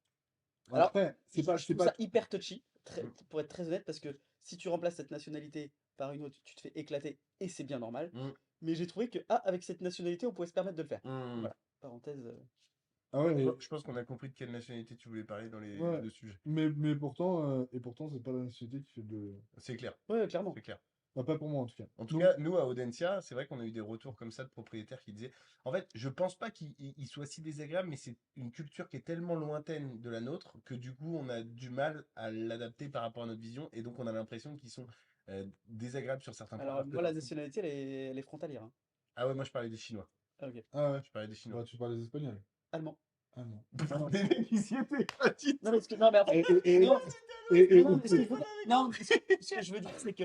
Alors, Après, je c'est trouve pas. ça hyper touchy, Mm. pour être très honnête, parce que si tu remplaces cette nationalité par une autre, tu te fais éclater et c'est bien normal. Mm. Mais j'ai trouvé que, avec cette nationalité, on pouvait se permettre de le faire. Mm. Voilà. Parenthèse. Ah ouais, Je pense qu'on a compris de quelle nationalité tu voulais parler dans ouais. le sujet. Mais pourtant, c'est pas la nationalité qui fait de. C'est clair, Ouais, clairement. c'est clair. Bah, pas pour moi en tout cas. En tout Donc, cas, nous, à Audencia, c'est vrai qu'on a eu des retours comme ça de propriétaires qui disaient, en fait, je pense pas qu'il soit si désagréable, mais c'est une culture qui est tellement lointaine de la nôtre que du coup, on a du mal à l'adapter par rapport à notre vision, et donc on a l'impression qu'ils sont désagréables sur certains points. Alors, Alors que- moi, la nationalité, elle est frontalière, hein. Ah ouais, moi je parlais des Chinois. Ah, ok. ah ouais. Je parlais des Chinois. Bah, tu parles des Espagnols. Allemand. Ah non. Des mecs, ils y étaient pas du Non, mais, non, mais en fait, non, non, mais ce que je veux dire, non, mais ce que je veux dire, c'est que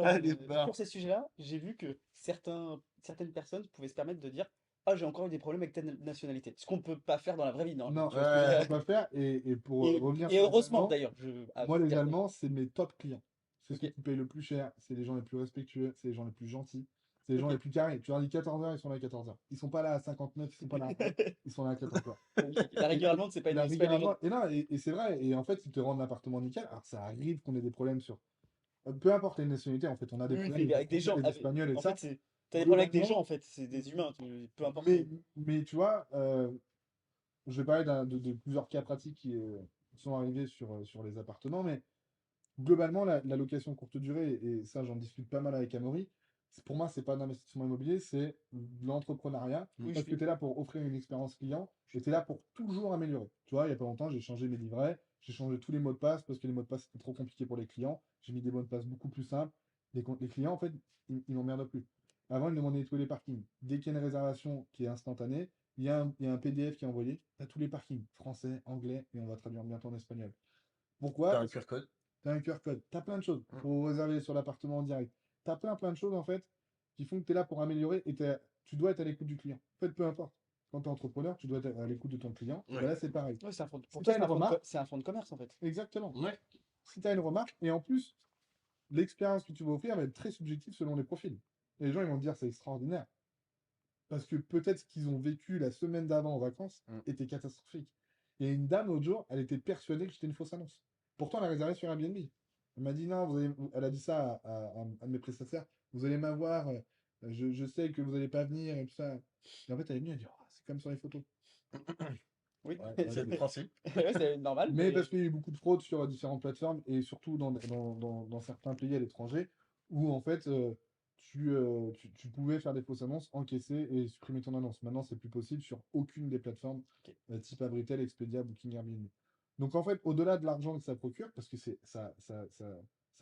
Ah, les barres. sur ces sujets-là, j'ai vu que certaines personnes pouvaient se permettre de dire ah, j'ai encore eu des problèmes avec telle nationalité. Ce qu'on peut pas faire dans la vraie vie, non. Non, Tu vois ce que je veux on dire. peut pas faire. Et pour revenir Et sur les heureusement Allemands, d'ailleurs. moi, les personnellement. Allemands, c'est mes top clients. C'est ceux Ok, qui payent le plus cher, c'est les gens les plus respectueux, c'est les gens les plus gentils, c'est les gens ok. les plus carrés. Tu leur dis 14h, ils sont là à 14h. Ils sont pas là à 59, ils sont pas là à 1, ils sont là à 14h. La rigueur Et allemande, c'est pas la c'est pas une rigueur légende. allemande, et non, et c'est vrai, et en fait, ils te rendent l'appartement nickel. Alors, ça arrive qu'on ait des problèmes sur. Peu importe les nationalités, en fait, on a des Oui, problèmes oui, avec mais les avec des Français, gens. les Espagnols et En ça. fait, t'as des problèmes avec des gens, Globalement, en fait. C'est des humains. Peu importe. mais tu vois, je vais parler de plusieurs cas pratiques qui sont arrivés sur les appartements, mais globalement, la location courte durée, et ça, j'en discute pas mal avec Amaury, pour moi, c'est pas un investissement immobilier, c'est de l'entrepreneuriat, Oui, parce que tu es là pour offrir une expérience client, et tu es là pour toujours améliorer. Tu vois, il y a pas longtemps, j'ai changé mes livrets, j'ai changé tous les mots de passe, parce que les mots de passe, c'était trop compliqué pour les clients. J'ai mis des mots de passe beaucoup plus simples. Les clients, en fait, ils n'emmerdent plus. Avant, ils me demandaient tous les parkings. Dès qu'il y a une réservation qui est instantanée, il y a un PDF qui est envoyé à tous les parkings, français, anglais, et on va traduire bientôt en espagnol. Pourquoi? T'as un Parce que QR code. tu as un QR code, tu as plein de choses. Mm. Faut réserver sur l'appartement en direct. Tu as plein de choses en fait qui font que tu es là pour améliorer et tu dois être à l'écoute du client. En fait, peu importe. Quand tu es entrepreneur, tu dois être à l'écoute de ton client. Et ben Ouais. là, c'est pareil. Ouais, pour Si tu toi, as une remarque, c'est un fonds de commerce, en fait. exactement. Ouais. Si tu as une remarque, et en plus, l'expérience que tu vas offrir va être très subjective selon les profils. Et les gens, ils vont te dire c'est extraordinaire. Parce que peut-être ce qu'ils ont vécu la semaine d'avant en vacances Mm. était catastrophique. Il y a une dame l'autre jour, elle était persuadée que j'étais une fausse annonce. Pourtant, elle a réservé sur Airbnb. Elle m'a dit non, elle a dit ça à un de mes prestataires, vous allez m'avoir, je sais que vous n'allez pas venir et tout ça. Et en fait, elle est venue, elle dit oh, c'est comme sur les photos. Oui, Ouais, C'est le ok. principe. ouais, c'est normal, Mais mais parce qu'il y a eu beaucoup de fraudes sur différentes plateformes et surtout dans certains pays à l'étranger où en fait tu pouvais faire des fausses annonces, encaisser et supprimer ton annonce. Maintenant, c'est plus possible sur aucune des plateformes ok. type Abritel, Expedia, Booking, Airbnb. Donc en fait, au-delà de l'argent que ça procure, parce que ça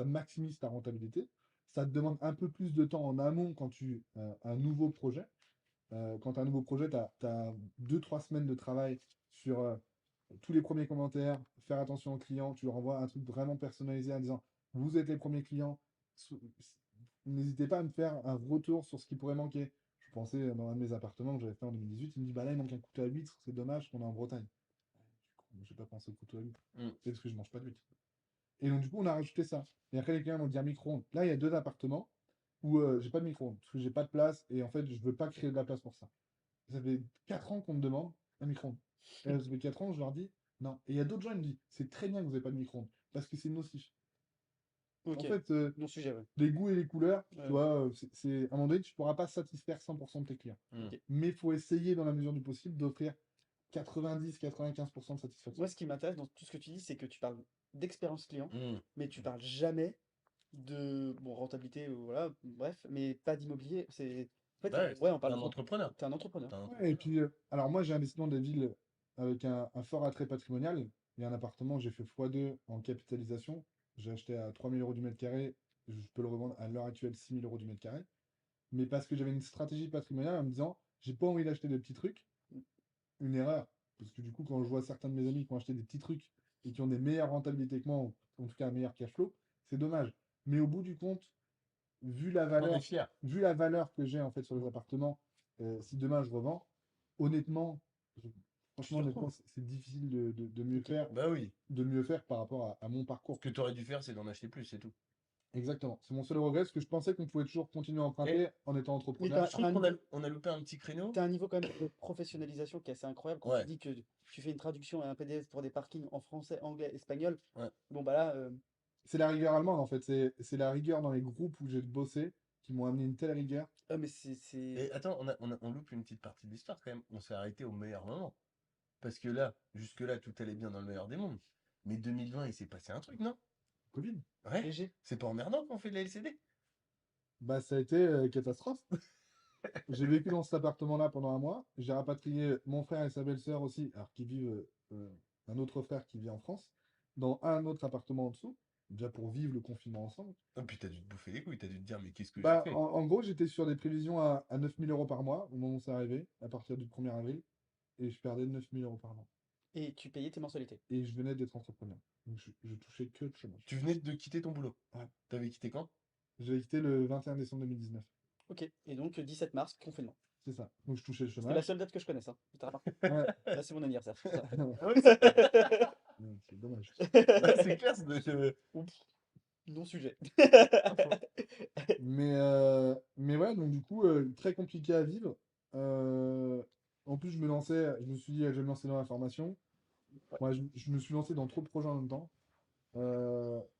maximise ta rentabilité, ça te demande un peu plus de temps en amont quand tu as un nouveau projet. Quand tu as un nouveau projet, tu as 2-3 semaines de travail sur tous les premiers commentaires, faire attention aux clients, tu leur envoies un truc vraiment personnalisé en disant vous êtes les premiers clients, n'hésitez pas à me faire un retour sur ce qui pourrait manquer. Je pensais dans un de mes appartements que j'avais fait en 2018, il me dit bah là il manque un couteau à huîtres, c'est dommage qu'on est en Bretagne. Je n'ai pas pensé au couteau à huîtres, Mm. c'est parce que je mange pas d'huîtres. Et donc du coup on a rajouté ça. Et après les clients m'ont dit un micro-ondes. Là il y a 2 appartements où j'ai pas de micro-ondes, parce que j'ai pas de place et en fait je veux pas créer de la place pour ça. Ça fait 4 ans qu'on me demande un micro-ondes. Et ça fait 4 ans, je leur dis non. Et il y a d'autres gens qui me disent c'est très bien que vous n'avez pas de micro-ondes parce que c'est nocif. En Ok. fait, Bon sujet, ouais. les goûts et les couleurs, tu Ouais. vois, à un moment donné, tu ne pourras pas satisfaire 100% de tes clients. Mm. Ok. Mais il faut essayer, dans la mesure du possible, d'offrir 90-95% de satisfaction. Moi, ce qui m'intéresse dans tout ce que tu dis, c'est que tu parles d'expérience client, Hmm. mais tu parles jamais de bon, rentabilité, voilà, bref, mais pas d'immobilier. En fait, Ouais, ouais, on t'es parle un entrepreneur. t'es un entrepreneur. T'es un Ouais, et entrepreneur. puis, alors moi, j'ai investi dans des villes avec un fort attrait patrimonial. Il y a un appartement, j'ai fait x2 en capitalisation. J'ai acheté à 3 000 € du mètre carré. Je peux le revendre à l'heure actuelle 6 000 € du mètre carré. Mais parce que j'avais une stratégie patrimoniale en me disant, j'ai pas envie d'acheter des petits trucs. Une erreur. Parce que du coup, quand je vois certains de mes amis qui ont acheté des petits trucs et qui ont des meilleures rentabilités que moi, ou en tout cas un meilleur cash flow, c'est dommage. Mais au bout du compte, vu la On est valeur, fiers. vu la valeur que j'ai en fait sur les appartements, si demain je revends, honnêtement, je- Tu franchement, te honnêtement, retrouves. c'est difficile Ok. Bah oui. de mieux faire par rapport à mon Ce parcours. que tu aurais dû faire, c'est d'en acheter plus, c'est tout. Exactement. C'est mon seul regret, parce que je pensais qu'on pouvait toujours continuer à Et emprunter en étant Mais entrepreneur. je trouve on a loupé un petit créneau. t'as un niveau quand même de professionnalisation qui est assez incroyable quand tu Ouais, dis que tu fais une traduction et un PDF pour des parkings en français, anglais, espagnol. ouais. Bon, bah là, C'est la rigueur allemande en fait. C'est la rigueur dans les groupes où j'ai bossé qui m'ont amené une telle rigueur. ah, mais c'est. Et attends, on loupe une petite partie de l'histoire quand même. On s'est arrêté au meilleur moment. Parce que là, jusque-là, tout allait bien dans le meilleur des mondes. Mais 2020, il s'est passé un truc, non? Covid. Ouais. Léger. C'est pas emmerdant qu'on fait de la LCD? Bah, ça a été catastrophe. J'ai vécu dans cet appartement-là pendant un mois. J'ai rapatrié mon frère et sa belle-sœur aussi, alors qui vivent, un autre frère qui vit en France, dans un autre appartement en dessous, déjà pour vivre le confinement ensemble. Oh, puis t'as dû te bouffer les couilles, t'as dû te dire, mais qu'est-ce que j'ai Bah, fait? en gros, j'étais sur des prévisions à 9 000 € par mois au moment où c'est arrivé, à partir du 1er avril, et je perdais 9 000 € par mois. Et tu payais tes mensualités. Et je venais d'être entrepreneur. Donc je touchais que le chômage. Tu venais de quitter ton boulot. Ouais. T'avais quitté quand? J'ai quitté le 21 décembre 2019. Ok. Et donc, 17 mars, confinement. C'est ça. Donc je touchais le C'est la chômage. seule date que je connaisse, hein. T'as remarqué. Ouais. Là, c'est mon anniversaire. c'est ça. Ah oui, c'est vrai. C'est dommage. Ouais, c'est clair, Oups, non-sujet. Mais ouais, donc du coup, très compliqué à vivre. Euh, En plus, je me suis dit, je vais me lancer dans la formation. Ouais, je me suis lancé dans trop de projets en même temps.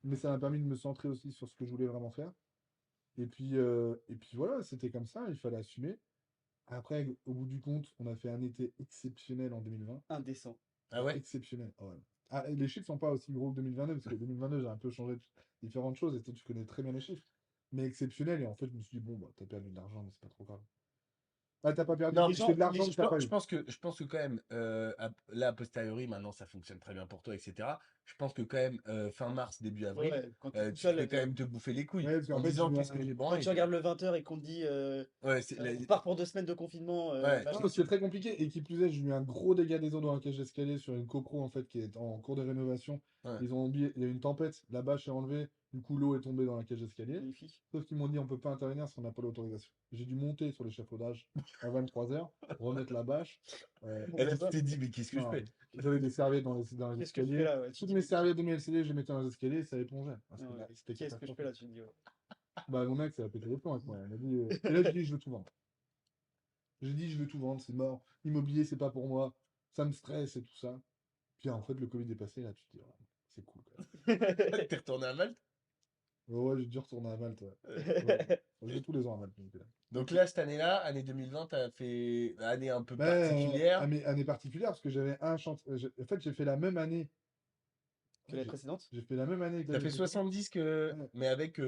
Mais ça m'a permis de me centrer aussi sur ce que je voulais vraiment faire. Et puis voilà, c'était comme ça, il fallait assumer. Après, au bout du compte, on a fait un été exceptionnel en 2020. Indécent. Ah ouais? Exceptionnel. Oh, ouais. Ah, et les chiffres sont pas aussi gros que 2022, parce que 2022, j'ai un peu changé différentes choses, et toi, tu connais très bien les chiffres. Mais exceptionnel, et en fait, je me suis dit, bon, bah, t'as perdu de l'argent, mais c'est pas trop grave. Ah, t'as pas perdu, Non, Les mais tu fais gens, de les l'argent gens- que t'as pas eu. je pense que quand même, là, a posteriori, maintenant, ça fonctionne très bien pour toi, etc. Je pense que quand même, fin mars, début Ouais, avril, ouais, quand t'es tout tu devais seul, quand même te bouffer les couilles Ouais, parce en qu'en fait, j'ai disant eu qu'est-ce que un. j'ai quand branlé, tu tu vois. regardes le 20h et qu'on te dit Ouais, c'est on part pour 2 semaines de confinement, ouais, Non, machin. c'est très compliqué, et qui plus est, j'ai eu un gros dégât des eaux dans la cage d'escalier sur une copro, en fait, qui est en cours de rénovation. ouais. Ils ont oublié, il y a eu une tempête, la bâche est enlevée, du coup, l'eau est tombée dans la cage d'escalier. Magnifique. Sauf qu'ils m'ont dit, on peut pas intervenir si on n'a pas l'autorisation. J'ai dû monter sur l'échafaudage à 23 h, remettre la bâche. Bon, Et bah, là, ça tu va. t'es dit, mais qu'est-ce que je Non, fais? j'avais des serviettes dans les Qu'est-ce que je fais escaliers. là? Ouais, tu te Toutes dis, mes mais serviettes de mes LCD, je les mettais dans les escaliers et ça épongeait. Ah, ouais, c'était qu'est-ce que je fais là? catastrophique. Tu te dis, ouais. Bah, mon mec, ça a pété les plombs avec moi. Il m'a dit, et là, j'ai dit, je veux tout vendre. J'ai dit, je veux tout vendre, c'est mort. Immobilier, c'est pas pour moi. Ça me stresse et tout ça. Puis en fait, le Covid est passé, là, tu te dis, ouais, c'est cool quand même. T'es retourné à Malte? Ouais, j'ai dû retourner à Malte. Ouais. Ouais. Je vais tous les ans à Malte. Donc là, cette année-là, année 2020, t'as fait année un peu Mais particulière. année particulière, parce que j'avais un chantier. En fait, j'ai fait la même année. Que l'année précédente? J'ai fait la même année que T'as l'année fait précédente. 70 Ouais, mais avec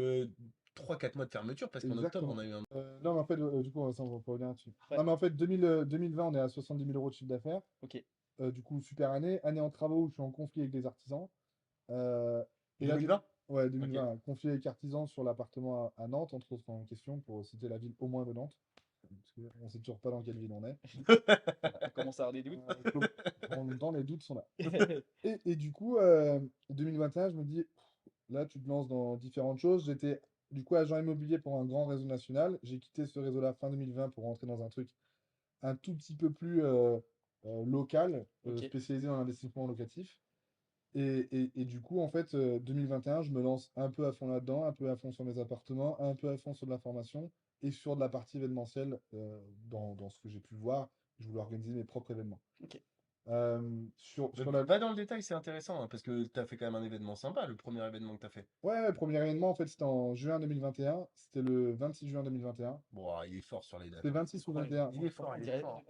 3-4 mois de fermeture, parce qu'en octobre, on exactement. a eu un. Non, mais en fait, du coup, ça, on va pas revenir là-dessus. Ouais, Non, mais en fait, 2020, on est à 70 000 € de chiffre d'affaires. ok. Du coup, super année. Année en travaux où je suis en conflit avec des artisans. Euh, et là, 2020? ouais, Ok. 2020, conflit avec artisans sur l'appartement à Nantes, entre autres en question, pour citer la ville au moins de Nantes. Parce qu'on ne sait toujours pas dans quelle ville on est. On commence à avoir des doutes. En même temps, les doutes sont là. Et du coup, 2021, je me dis, là, tu te lances dans différentes choses. J'étais du coup agent immobilier pour un grand réseau national. J'ai quitté ce réseau-là fin 2020 pour rentrer dans un truc un tout petit peu plus local, Ok. spécialisé dans l'investissement locatif. Et du coup, en fait, 2021, je me lance un peu à fond là-dedans, un peu à fond sur mes appartements, un peu à fond sur de la formation et sur de la partie événementielle dans ce que j'ai pu voir. Je voulais organiser mes propres événements. Ok. Sur la... Va dans le détail, c'est intéressant, hein, parce que tu as fait quand même un événement sympa, le premier événement que tu as fait. Ouais, le premier événement, en fait, c'était en juin 2021. C'était le 26 juin 2021. Bon, ah, il est fort sur les dates, C'était hein. 26 ou Incroyable. 21. Il est Franchement, fort, on il est dirait fort.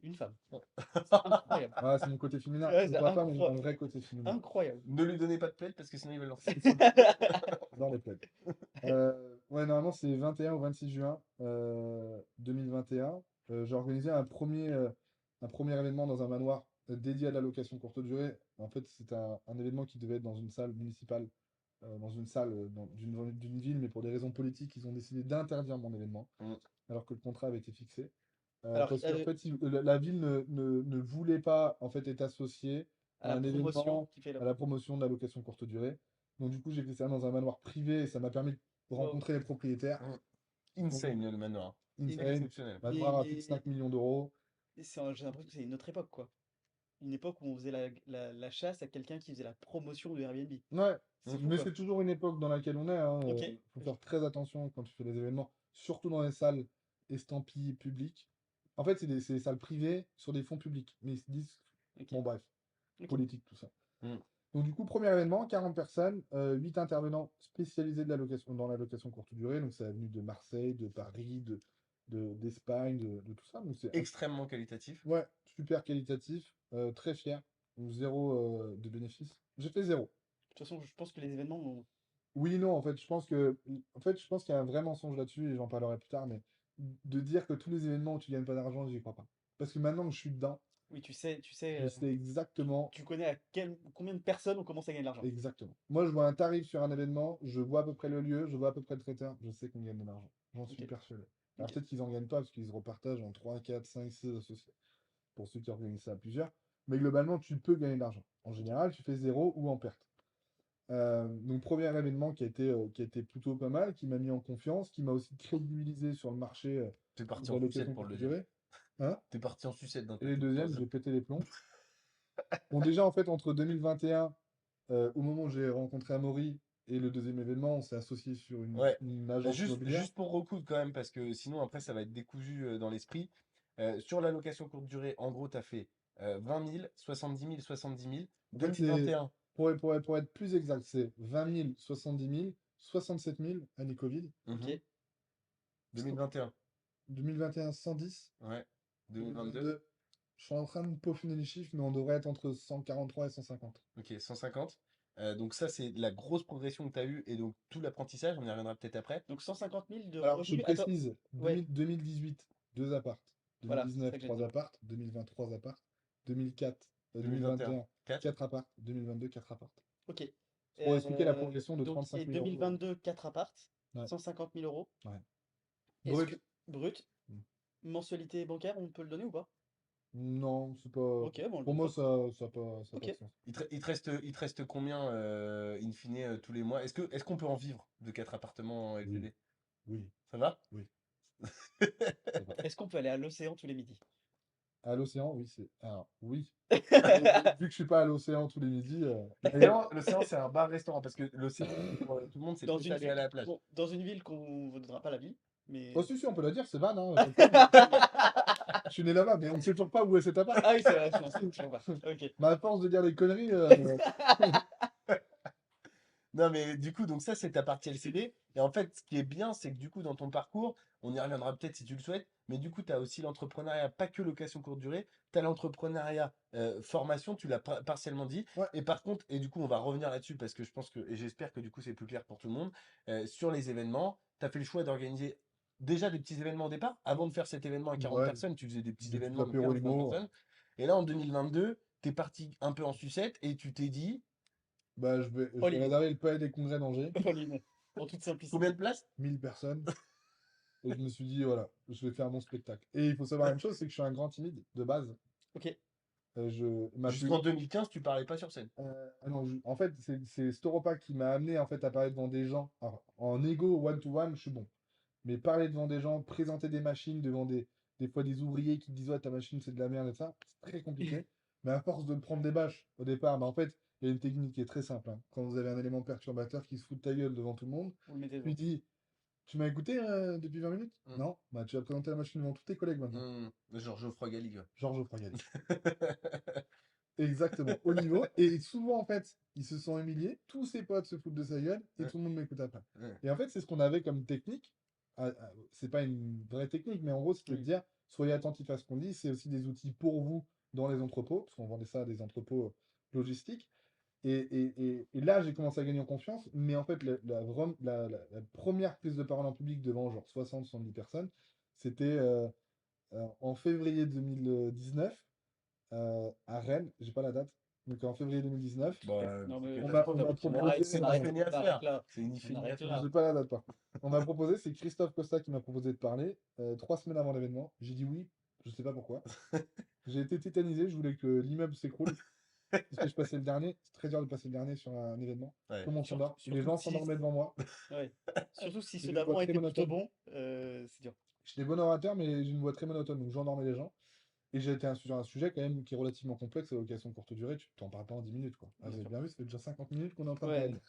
une femme. C'est incroyable. Ah, c'est mon côté féminin. Ouais, Je c'est vois pas, mais un vrai côté féminin incroyable. Ne lui donnez pas de plaide parce que sinon il va lancer. dans les plaids. Ouais, normalement, c'est 21 ou 26 juin 2021. J'ai organisé un premier événement dans un manoir dédié à la location courte durée. En fait, c'était un événement qui devait être dans une salle municipale, dans une salle d'une ville, mais pour des raisons politiques, ils ont décidé d'interdire mon événement, Mm. alors que le contrat avait été fixé. Alors, Parce qu'en fait, la ville ne voulait pas en fait, être associée à à la un promotion événement, qui fait la à la promo. promotion de la location courte durée. Donc, du coup, j'ai fait ça dans un manoir privé et ça m'a permis de Wow. rencontrer les propriétaires. Donc, Insane le manoir. insane. Exceptionnel. Manoir à plus de 5 millions d'euros. J'ai l'impression que c'est une autre époque, quoi. Une époque où on faisait la chasse à quelqu'un qui faisait la promotion de Airbnb. Ouais, C'est fou, mais quoi. c'est toujours une époque dans laquelle on est. Hein. Ok. Faut faire très attention quand tu fais des événements, surtout dans les salles estampillées publiques. En fait, c'est des salles privées sur des fonds publics. Mais ils se disent, Ok. bon, bref, Ok. politique, tout ça. Mm. Donc, du coup, premier événement, 40 personnes, 8 intervenants spécialisés dans la location courte durée. Donc, c'est venu de Marseille, de Paris, d'Espagne, de tout ça. Donc, c'est Extrêmement qualitatif. ouais, super qualitatif, très fier. Donc, zéro de bénéfice. J'ai fait zéro. De toute façon, je pense que les événements Oui, non, en fait, je pense qu'il y a un vrai mensonge là-dessus, et j'en parlerai plus tard, mais de dire que tous les événements où tu gagnes pas d'argent, j'y crois pas. Parce que maintenant que je suis dedans, oui, je sais exactement. tu connais combien de personnes ont commencé à gagner de l'argent. Exactement. Moi, je vois un tarif sur un événement, je vois à peu près le lieu, je vois à peu près le traiteur, je sais qu'on gagne de l'argent. J'en suis Ok. persuadé. Alors Ok. peut-être qu'ils en gagnent pas parce qu'ils se repartagent en 3, 4, 5, 6 associés pour ceux qui organisent ça à plusieurs. Mais globalement, tu peux gagner de l'argent. En Ok. général, tu fais zéro ou en perte. Donc, premier événement qui a été plutôt pas mal, qui m'a mis en confiance, qui m'a aussi crédibilisé sur le marché T'es parti de la en sucette location pour le courte deuxième. durée. Hein? T'es parti en sucette d'un Et coup les pour le deuxièmes, j'ai troisième. pété les plombs. Bon, déjà, en fait, entre 2021 au moment où j'ai rencontré Amaury et le deuxième événement, on s'est associé sur Ouais. une agence immobilière. Juste pour recoudre quand même, parce que sinon après ça va être décousu dans l'esprit. Sur la location courte durée, en gros, tu as fait 20 000, 70 000, 70 000. En fait, c'est, 2021, pour être plus exact, c'est 20 000, 70 000, 67 000, année Covid. mhm, Ok. 2021, 2021, 110. ouais, 2022, 2022, je suis en train de peaufiner les chiffres, mais on devrait être entre 143 et 150. ok, 150. Donc ça, c'est la grosse progression que tu as eue et donc tout l'apprentissage, on y reviendra peut-être après. Donc 150 000 de Alors, je revenus. Attends. précise, Ouais. 2018, 2 apparts. Voilà, c'est ça 2019, que j'allais 3 dire. apparts. 2023, apparts. 2004, 2021, 2021, 4. 4 apparts. 2022, 4 apparts. Ok. C'est pour expliquer la progression de Donc, 35 et 000 euros. 2022, 4 apparts, Ouais, 150 000 euros. ouais. Est-ce que Brut. brut, Mm. mensualité bancaire, on peut le donner ou pas? Non, c'est pas. Ok, bon, on le Pour donne moi, pas. ça a pas Ok. de sens. Il te reste combien, in fine, tous les mois? Est-ce qu'on peut en vivre de 4 appartements en Oui, LTD? oui, Ça va? oui, ça va. Est-ce qu'on peut aller à l'océan tous les midis? À l'océan, oui, c'est. Alors, oui. Vu que je suis pas à l'océan tous les midis. L'océan, c'est un bar-restaurant parce que l'océan, pour tout le monde, c'est Dans peut-être une aller à ville, la plage. bon, dans une ville qu'on ne donnera pas la ville, Oh, mais. si, on peut la dire, c'est Vannes, hein, pas de problème. Je suis né là-bas, mais on ne sait toujours pas où est cet appart. Ah oui, c'est vrai, non, je sais pas. Ok. Mais à force de dire des conneries, Non, mais du coup, donc ça, c'est ta partie LCD. Et en fait, ce qui est bien, c'est que du coup, dans ton parcours, on y reviendra peut-être si tu le souhaites, mais du coup, tu as aussi l'entrepreneuriat, pas que location courte durée, tu as l'entrepreneuriat formation, tu l'as partiellement dit. ouais, Et par contre, et du coup, on va revenir là-dessus parce que je pense que, et j'espère que du coup, c'est plus clair pour tout le monde, sur les événements, tu as fait le choix d'organiser déjà des petits événements au départ. Avant de faire cet événement à 40 ouais, personnes, tu faisais des petits des petits événements de apéros 15-20 IMO. personnes. Et là, en 2022, tu es parti un peu en sucette et tu t'es dit, Bah, je vais All-in. réserver le palais des congrès d'Angers, All-in. En toute combien simplicité. de places? 1000 personnes. Et je me suis dit, voilà, je vais faire mon spectacle. Et il faut savoir une chose, c'est que je suis un grand timide de base. Ok. Ma plus... Jusqu'en 2015, tu parlais pas sur scène. ah non, en fait, c'est Storopa qui m'a amené en fait, à parler devant des gens. Alors, en ego, one-to-one, je suis bon. Mais parler devant des gens, présenter des machines devant des fois des ouvriers qui disent, ouais, ta machine, c'est de la merde et ça, c'est très compliqué. Mais à force de me prendre des bâches au départ, bah, en fait, il y a une technique qui est très simple. Hein. Quand vous avez un élément perturbateur qui se fout de ta gueule devant tout le monde, Vous le mettez tu lui devant. dis, Tu m'as écouté depuis 20 minutes? Mm. Non? Bah, tu vas présenter la machine devant tous tes collègues maintenant. Genre Geoffroy Galli, quoi. Georges Fragadi. Exactement, au niveau. Et souvent, en fait, ils se sont humiliés, tous ses potes se foutent de sa gueule, et Ouais, tout le monde m'écoute après. ouais. Et en fait, c'est ce qu'on avait comme technique. C'est pas une vraie technique, mais en gros, c'était de Oui. dire, soyez attentifs à ce qu'on dit, c'est aussi des outils pour vous dans les entrepôts, parce qu'on vendait ça à des entrepôts logistiques. Et là, j'ai commencé à gagner en confiance, mais en fait, la première prise de parole en public devant genre 60-70 personnes, c'était en février 2019 à Rennes, j'ai pas la date, donc en février 2019, Bah, Non, c'est mais on catastrophe. m'a on C'est proposé, arrête, c'est on ni arrête, fait ni à on arrête faire. là. C'est ni On fait ni à arrête faire. là. j'ai pas la date par contre. On m'a proposé, c'est Christophe Costa qui m'a proposé de parler 3 semaines avant l'événement. J'ai dit oui, je sais pas pourquoi. J'ai été tétanisé, je voulais que l'immeuble s'écroule, parce que je passais le dernier. C'est très dur de passer le dernier sur un événement. Ouais. Tout le monde s'endort, les Surtout gens si, s'endormaient devant moi. ouais. Surtout si J'ai ceux une voix d'avant très étaient plutôt monotone. bons, c'est dur. J'étais bon orateur, mais j'ai une voix très monotone, donc j'endormais les gens. Et j'ai été sur un sujet quand même qui est relativement complexe, à location courte durée, tu t'en parles pas en 10 minutes, quoi. Ah, Bien vous avez sûr. bien vu, ça fait déjà 50 minutes qu'on est en train de Ouais.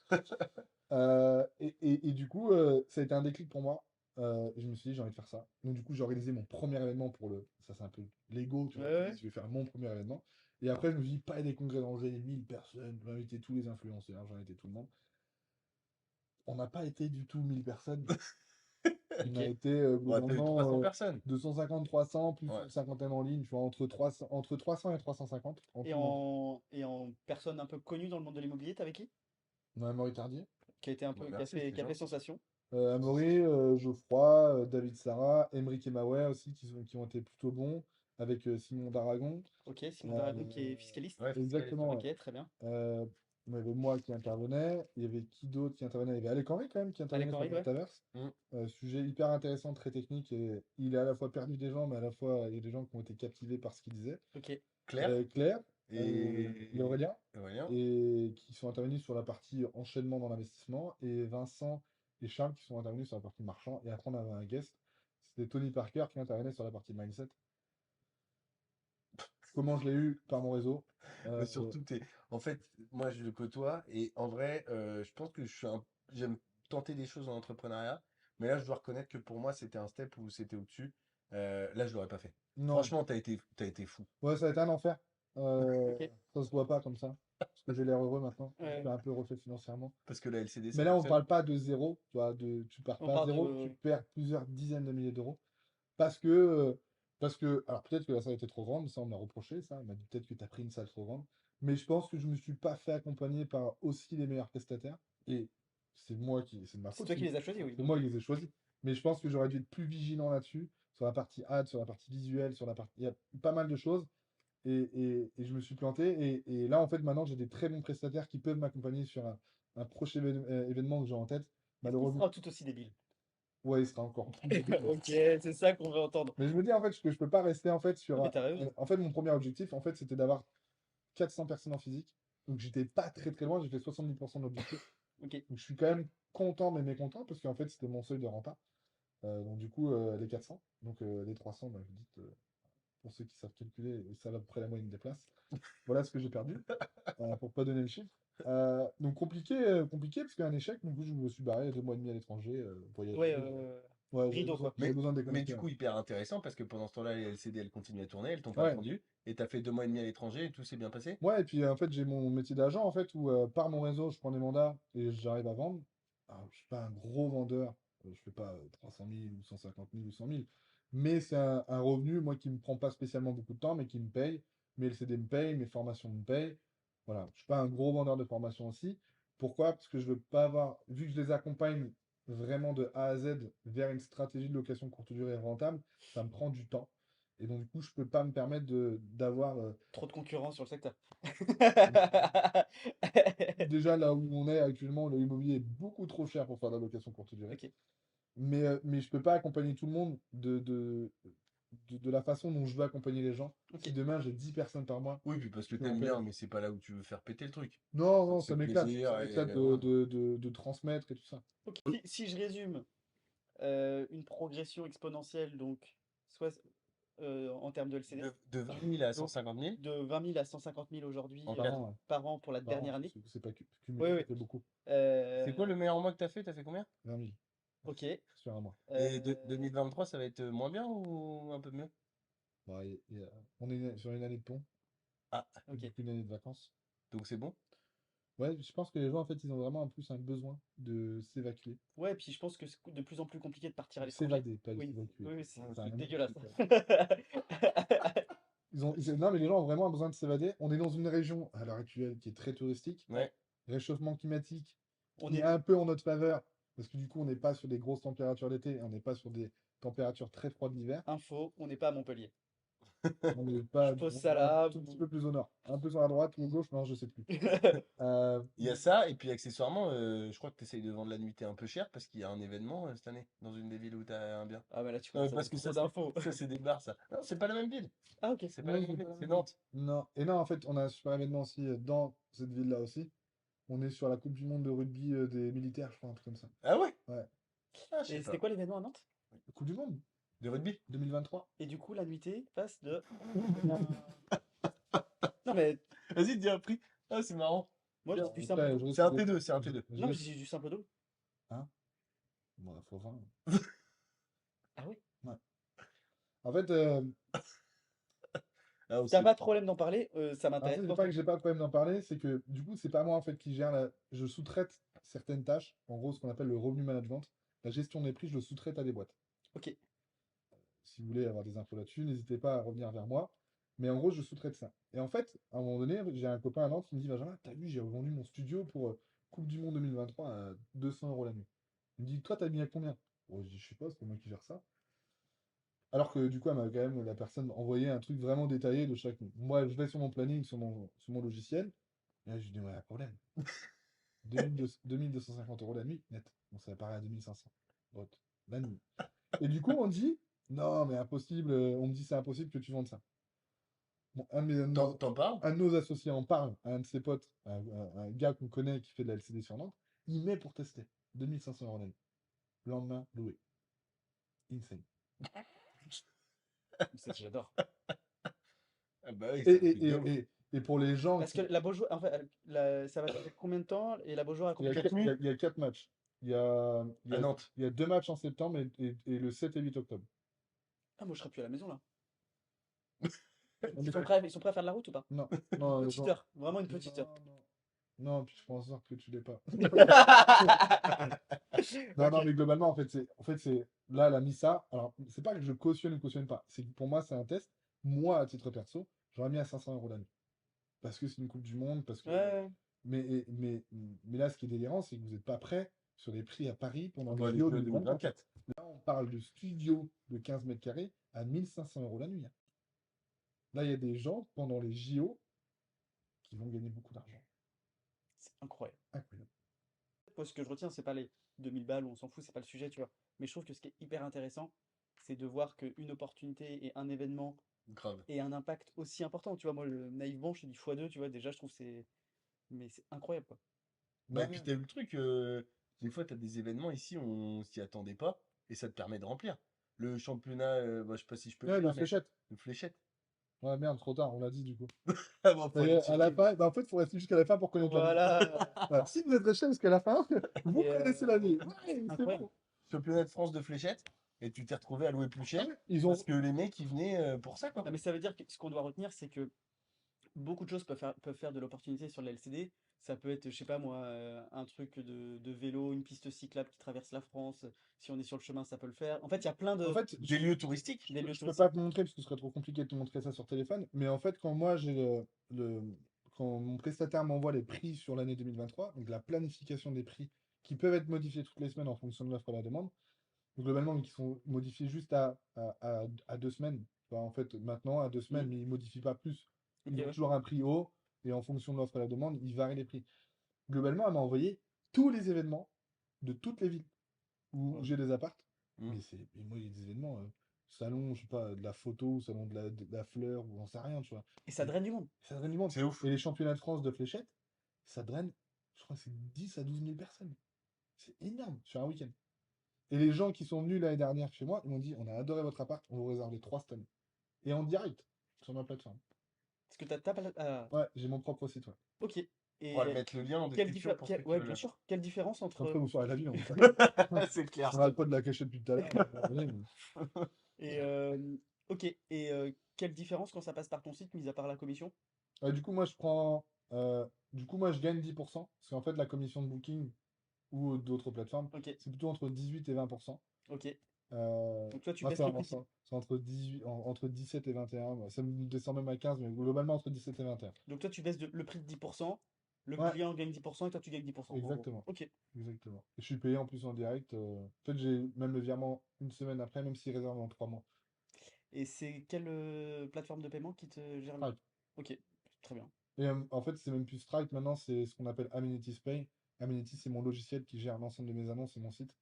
parler. Et du coup, ça a été un déclic pour moi. Et je me suis dit, j'ai envie de faire ça. Donc, du coup, j'ai organisé mon premier événement pour le. Ça, c'est un peu l'ego, tu Ouais, vois. Je me ouais. dis, je vais faire mon premier événement. Et après, je me suis dit, pas des congrès d'Angers, 1000 personnes, je vais inviter tous les influenceurs, j'ai invité tout le monde. On n'a pas été du tout 1000 personnes. On a Ok. été On a pas eu 300 globalement personnes. 250, 300, plus Ouais. une cinquantaine en ligne, tu vois, entre 300 et 350 en Et tout. en personne un peu connue dans le monde de l'immobilier, t'avais qui? On a Amaury Tardier, Qui a été un Bah, peu, merci, c'est qui a fait gentil. sensation. Amaury, Geoffroy, David Sarah, Emeric Emaoué aussi, qui ont été plutôt bons, avec Simon d'Aragon. Ok, Simon Euh, Darago qui est fiscaliste. Ouais, fiscaliste, Exactement, ouais. ouais. Ok, très bien. Euh, il y avait moi qui intervenais, il y avait qui d'autre qui intervenait? Il y avait Alec Henry quand même qui intervenait Alec sur le Henry, ouais. métaverse. Mm. Sujet hyper intéressant, très technique, et il a à la fois perdu des gens, mais à la fois il y a des gens qui ont été captivés par ce qu'il disait. Ok. Claire Claire, et et Aurélien, Aurélien. et qui sont intervenus sur la partie enchaînement dans l'investissement, et Vincent et Charles qui sont intervenus sur la partie marchand, et après on avait un guest, c'était Tony Parker qui intervenait sur la partie mindset. Comment je l'ai eu? Par mon réseau. Mais Euh, surtout, en fait, moi je le côtoie et en vrai, je pense que j'aime tenter des choses en entrepreneuriat, mais là je dois reconnaître que pour moi c'était un step où c'était au-dessus. Là je l'aurais pas fait. non, Franchement, t'as été fou. ouais, ça a été un enfer. Ok. Ça se voit pas comme ça, parce que j'ai l'air heureux maintenant. Je suis Ouais. un peu refait financièrement. Parce que la LCD Mais ça là, on fonctionne. parle pas de zéro, tu vois, tu pars On pas à parle zéro, tu de. perds plusieurs dizaines de milliers d'euros. Parce que, alors peut-être que la salle était trop grande, ça on m'a reproché, ça, on m'a dit peut-être que tu as pris une salle trop grande. Mais je pense que je me suis pas fait accompagner par aussi les meilleurs prestataires. Et c'est de ma C'est faute, toi qui les as choisis, oui. c'est moi qui les ai choisis. Mais je pense que j'aurais dû être plus vigilant là-dessus, sur la partie ad, sur la partie visuelle, sur la partie. Il y a pas mal de choses. Et je me suis planté. Et là, en fait, maintenant, j'ai des très bons prestataires qui peuvent m'accompagner sur un prochain événement que j'ai en tête. Est-ce qu'il Malheureusement, sera tout aussi débile? ouais, il sera encore plus débile. Ok, c'est ça qu'on veut entendre. Mais je me dis en fait que je peux pas rester en fait Non, sur mais t'as raison. en fait mon premier objectif en fait c'était d'avoir 400 personnes en physique. Donc j'étais pas très très loin, j'ai fait 70% de l'objectif. Ok. Donc je suis quand même content mais mécontent parce qu'en fait c'était mon seuil de renta. Donc du coup les 400, donc les 300 bah, vous dites pour ceux qui savent calculer, ça va à peu près la moyenne des places. Voilà ce que j'ai perdu pour pas donner le chiffre. Donc compliqué parce qu'un échec, du coup je me suis barré 2 mois et demi à l'étranger, Ouais, voyager. Ouais, rideau, quoi. j'avais Mais, besoin de mais déconnecter. du Ouais. coup, hyper intéressant parce que pendant ce temps-là, les LCD elles continuent à tourner, elles t'ont pas Ouais. vendu et t'as fait 2 mois et demi à l'étranger et tout s'est bien passé? Ouais, et puis en fait, j'ai mon métier d'agent en fait où par mon réseau, je prends des mandats et j'arrive à vendre. Alors, je suis pas un gros vendeur, je fais pas 300 000 ou 150 000 ou 100 000, mais c'est un revenu, moi, qui me prend pas spécialement beaucoup de temps, mais qui me paye. Mes LCD me payent, mes formations me payent. Voilà, je suis pas un gros vendeur de formation aussi. Pourquoi? Parce que je veux pas avoir, vu que je les accompagne vraiment de A à Z vers une stratégie de location courte durée rentable, ça me prend du temps. Et donc, du coup, je peux pas me permettre d'avoir Trop de concurrence sur le secteur. déjà là où on est actuellement, l'immobilier est beaucoup trop cher pour faire de la location courte durée. Ok. Mais je peux pas accompagner tout le monde de la façon dont je veux accompagner les gens. Ok. Si demain j'ai 10 personnes par mois, Oui, puis parce que je peux en t'aimes payer. bien, mais c'est pas là où tu veux faire péter le truc. Non, Ça non, te fait ça m'éclate. plaisir Ça et m'éclate voilà. de transmettre et tout ça. Ok. Si je résume, une progression exponentielle, donc, soit en termes de LCD, De 20 000 à donc 150 000 de 20 000 à 150 000 aujourd'hui en Par 4 an, ans. ouais. par an pour la Par an, dernière année. c'est pas Oui, cumulé, ça oui. fait beaucoup. C'est quoi le meilleur mois que t'as fait? T'as fait combien? 20 000. Ok. sur un mois. Et Euh, 2023, ça va être moins bien ou un peu mieux? Bah, on est sur une année de pont, Ah, ok. donc une année de vacances. donc c'est bon? Ouais, je pense que les gens, en fait, ils ont vraiment en plus un besoin de s'évacuer. Ouais, et puis je pense que c'est de plus en plus compliqué de partir à De l'étranger. s'évader, pas de Oui, s'évacuer. oui, Ouais, c'est Ça a rien à dégueulasse. foutre. Non, mais les gens ont vraiment besoin de s'évader. On est dans une région, à l'heure actuelle, qui est très touristique. Ouais. Ouais. Réchauffement climatique, On qui est est, un peu en notre faveur, parce que du coup, on n'est pas sur des grosses températures d'été, on n'est pas sur des températures très froides l'hiver. info, on n'est pas à Montpellier. On n'est Je pas, pose on ça est un là. tout petit peu plus au nord. Un peu sur la droite ou à gauche, non, je sais plus. Il y a ça, et puis accessoirement, je crois que tu essayes de vendre la nuitée un peu cher parce qu'il y a un événement cette année dans une des villes où tu as un bien. Ah bah là tu Non, mais commences à parce donner que trop ça, d'infos. c'est des bars, ça. Non, c'est pas la même ville. Ah ok. C'est pas la Non, même c'est ville, pas la c'est même ville. Nantes. Non. Et non, en fait, on a un super événement aussi dans cette ville-là aussi. On est sur la Coupe du Monde de rugby des militaires, je crois, un truc comme ça. Ah ouais? Ouais. Ah, je sais Et c'était pas. quoi l'événement à Nantes? Coupe du Monde De rugby? 2023. Et du coup la nuitée passe de. Non mais Vas-y, dis un prix. Ah, c'est marrant. moi je Bien. dis du simple Après, d'eau. C'est un T2, c'est un T2. Non mais je dis du simple d'eau. Hein? Bon, faut voir. Ah oui. Ouais. En fait, Ah, Si t'as aussi. pas de problème d'en parler, ça en fait, m'intéresse c'est pas fortement. que j'ai pas de problème d'en parler, c'est que du coup, c'est pas moi en fait qui gère la. Je sous-traite certaines tâches, en gros, ce qu'on appelle le revenu management. La gestion des prix, je le sous-traite à des boîtes. Ok. Si vous voulez avoir des infos là-dessus, n'hésitez pas à revenir vers moi. Mais en gros, je sous-traite ça. Et en fait, à un moment donné, j'ai un copain à Nantes qui me dit, Benjamin, t'as vu, j'ai revendu mon studio pour Coupe du Monde 2023 à 200 € la nuit. Il me dit, toi, t'as mis à combien? Bon, je dis, je sais pas, c'est pas moi qui gère ça. Alors que du coup, elle m'a quand même, la personne, envoyé un truc vraiment détaillé de chaque nuit. Moi, je vais sur mon planning, sur mon logiciel. Et là, je lui dis, ouais, pas de problème. 2250 € la nuit, net. Bon, ça apparaît à 2500. Brut. La nuit. Et du coup, on dit, non, mais impossible, on me dit c'est impossible que tu vendes ça. Bon, T'en parles? un de nos associés en parle à un de ses potes, un gars qu'on connaît qui fait de la LCD sur Nantes, il met pour tester. 2500 € l'année. Lendemain, loué. Insane. J'adore. Ah bah oui, Et, c'est un truc et, de et, ouf. et pour les gens Parce que qui. la Beaujoire, en fait, ça va durer combien de temps? Et la Beaujoire a Il y combien a, de Quatre temps? il y nuits a- il y a 4 matchs. à Nantes. Il y a 2 matchs en septembre et le 7 et 8 octobre. Ah, moi je serais plus à la maison là. Non, mais Ils sont prêts à faire de la route ou pas? non, Une non, petite heure, vraiment une petite heure. non, non. Non, puis je pense que tu l'es pas. Non, Ok. non, mais globalement, en fait, c'est là, elle a mis ça. Alors, c'est pas que je cautionne ou cautionne pas. C'est que pour moi, c'est un test. Moi, à titre perso, j'aurais mis à 500 € l'année. Parce que c'est une Coupe du Monde, parce que. Ouais. Mais là, ce qui est délirant, c'est que vous n'êtes pas prêt sur les prix à Paris pendant Pendant les les JO JO 2024. 2024. Là, on parle de studio de 15 mètres carrés à 1500 € la nuit, hein. Là, il y a des gens pendant les JO qui vont gagner beaucoup d'argent. C'est incroyable. Incroyable. Moi, ce que je retiens, c'est pas les 2000 balles, où on s'en fout, c'est pas le sujet, tu vois. Mais je trouve que ce qui est hyper intéressant, c'est de voir qu'une opportunité et un événement Grave. ait un impact aussi important. Tu vois, moi, naïvement, je te dis x2, tu vois, déjà, je trouve que c'est. Mais c'est incroyable, quoi. Bah, et Ouais, puis t'as vu le truc, des fois t'as des événements ici, on s'y attendait pas, et ça te permet de remplir. Le championnat, bah, je sais pas si je peux le ouais, le dire, mais fléchette. le fléchette. Ouais, merde, trop tard, on l'a dit du coup. Ah bon, faut aller À la checker. fin, bah, en fait, il faut rester jusqu'à la fin pour connaître la vie. Voilà. Voilà, si vous êtes resté jusqu'à la fin, vous Et, connaissez la vie. Ouais, c'est incroyable. bon. Championnat de France de fléchette, et tu t'es retrouvé à louer plus cher, Ils ont. parce que les mecs ils venaient pour ça, quoi. Non, mais ça veut dire que ce qu'on doit retenir, c'est que beaucoup de choses peuvent faire de l'opportunité sur le LCD. Ça peut être, je sais pas moi, un truc de vélo, une piste cyclable qui traverse la France. Si on est sur le chemin, ça peut le faire. En fait, il y a plein En de fait, Des lieux touristiques. des lieux je peux touristiques. pas te montrer parce que ce serait trop compliqué de te montrer ça sur téléphone. Mais en fait, quand moi j'ai quand mon prestataire m'envoie les prix sur l'année 2023, donc la planification des prix qui peuvent être modifiés toutes les semaines en fonction de l'offre et la demande, donc globalement, mais qui sont modifiés juste à 2 semaines. Enfin, en fait, maintenant, à 2 semaines, Mhm. mais ils ne modifient pas plus. Ok, Ils ont ouais. toujours un prix haut et en fonction de l'offre et la demande, ils varient les prix. Globalement, elle m'a envoyé tous les événements de toutes les villes où Ouais. j'ai des apparts. Mm. Mais moi, il y a des événements, salon, je sais pas, de la photo, salon de la fleur, ou j'en sais rien, tu vois. Et ça Et draine du monde. ça draine du monde. C'est ouf. Et les championnats de France de fléchettes, ça draine, je crois que c'est 10 à 12 000 personnes. C'est énorme sur un week-end. Et les gens qui sont venus l'année dernière chez moi, ils m'ont dit, on a adoré votre appart, on vous réserve les 3 cette année. Et en direct, sur ma plateforme. Parce que t'as. Ouais, j'ai mon propre site, ouais. Ok. On va le Et mettre le lien en quelle description pour ceux qui ouais, bien veulent. sûr. Quelle différence Après, entre vous saurez la vie, en fait. C'est clair. On n'arrête pas de la cacher depuis tout à l'heure. et ok. Et quelle différence quand ça passe par ton site, mis à part la commission? Du coup, moi, je prends. Du coup, moi, je gagne 10%. Parce qu'en fait, la commission de Booking ou d'autres plateformes, Ok, c'est plutôt entre 18 et 20%. ok. Euh, Donc toi, tu Moi, baisses c'est le prix. c'est entre 18, entre 17 et 21. Moi, ça me descend même à 15, mais globalement entre 17 et 21. Donc toi, tu baisses le prix de 10%, le Ouais, client gagne 10% et toi, tu gagnes 10%, en gros. exactement. Ok. Exactement. Et je suis payé en plus en direct. En fait, j'ai même le virement une semaine après, même s'il réserve en 3 mois. Et c'est quelle plateforme de paiement qui te gère le... Stripe. Ok, très bien. Et en fait, c'est même plus Stripe maintenant, c'est ce qu'on appelle Amenities Pay. Amenities, c'est mon logiciel qui gère l'ensemble de mes annonces et mon site.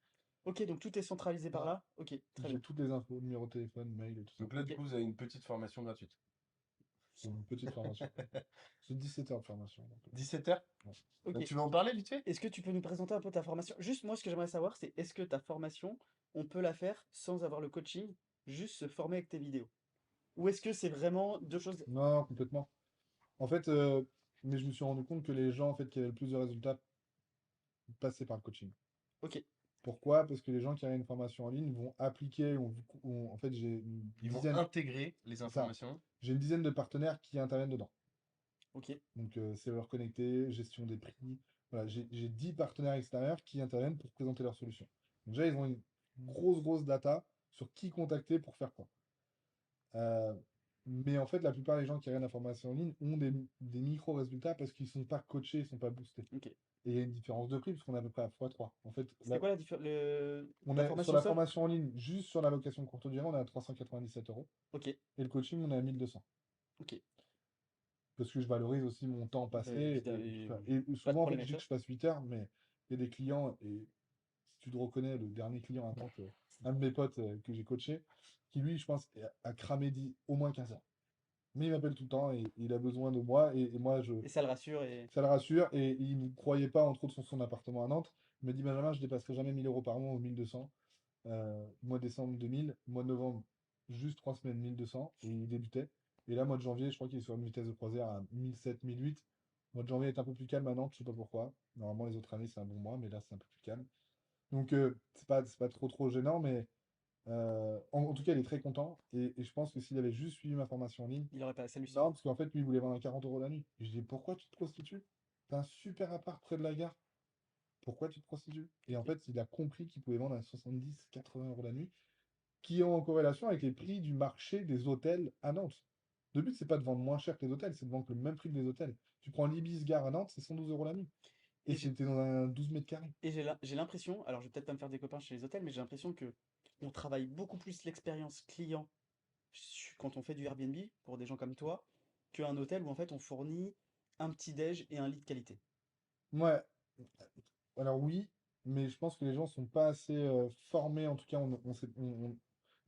Ok, donc tout est centralisé par Ouais. là? Ok, très J'ai bien. toutes les infos, numéro de téléphone, mail et tout ça. Donc là, du Ok. coup, vous avez une petite formation gratuite. C'est une petite formation. C'est 17 heures de formation. Donc, 17h? ouais. Ok. Tu veux en parler vite fait? Est-ce que tu peux nous présenter un peu ta formation? Juste moi, ce que j'aimerais savoir, c'est est-ce que ta formation, on peut la faire sans avoir le coaching, juste se former avec tes vidéos? Ou est-ce que c'est vraiment deux choses... Non, complètement. En fait, mais je me suis rendu compte que les gens en fait, qui avaient le plus de résultats passaient par le coaching. Ok, Pourquoi? Parce que les gens qui avaient une formation en ligne vont appliquer, en fait, j'ai une Ils vont dizaine, intégrer les c'est ça, informations. j'ai une dizaine de partenaires qui interviennent dedans. ok. Donc, serveurs connectés, gestion des prix. Voilà, j'ai 10 partenaires extérieurs qui interviennent pour présenter leurs solutions. Donc, déjà, ils ont une grosse data sur qui contacter pour faire quoi. Euh, mais en fait, la plupart des gens qui regardent la formation en ligne ont des micro-résultats parce qu'ils ne sont pas coachés, ils ne sont pas boostés. Ok. Et il y a une différence de prix parce qu'on est à peu près à x3. En fait, C'était quoi on la est sur formation la seule? formation en ligne, juste sur la location courte durée, on est à 397 €. Ok, Et le coaching, on est à 1200. ok. Parce que je valorise aussi mon temps Bah, passé. évidemment, Et pas de souvent, en fait, problème je avec dis que ça. je passe 8 heures, mais il y a des clients, et si tu te reconnais, le dernier client à temps que un de mes potes que j'ai coaché, qui lui, je pense, a cramé au moins 15 heures. Mais il m'appelle tout le temps et il a besoin de moi. Et moi, Et ça le rassure et... ça le rassure. Et il ne croyait pas, entre autres, sur son appartement à Nantes. Il m'a dit, Benjamin, je dépasserai jamais 1000 € par mois ou 1200. Mois de décembre 2000, mois de novembre, juste 3 semaines 1200. Et il débutait. Et là, mois de janvier, je crois qu'il est sur une vitesse de croisière à 1007, 1008. Mois de janvier est un peu plus calme à Nantes, je sais pas pourquoi. Normalement, les autres années, c'est un bon mois, mais là, c'est un peu plus calme. Donc, c'est pas trop gênant, mais en tout cas, il est très content. Et je pense que s'il avait juste suivi ma formation en ligne, Il aurait pas... Ça lui non, suffit. parce qu'en fait, lui, il voulait vendre à 40 € la nuit. Et je dis, pourquoi tu te prostitues? T'as un super appart près de la gare. Pourquoi tu te prostitues? Et en Ok. fait, il a compris qu'il pouvait vendre à 70, 80 € la nuit, qui est en corrélation avec les prix du marché des hôtels à Nantes. Le but, c'est pas de vendre moins cher que les hôtels, c'est de vendre le même prix que les hôtels. Tu prends l'Ibis Gare à Nantes, c'est 112 € la nuit. Et Et j'ai c'était dans un 12 mètres carrés. j'ai l'impression, alors je vais peut-être pas me faire des copains chez les hôtels, mais j'ai l'impression que on travaille beaucoup plus l'expérience client quand on fait du Airbnb, pour des gens comme toi, qu'un hôtel où en fait on fournit un petit déj et un lit de qualité. Ouais, alors oui, mais je pense que les gens sont pas assez formés, en tout cas, ils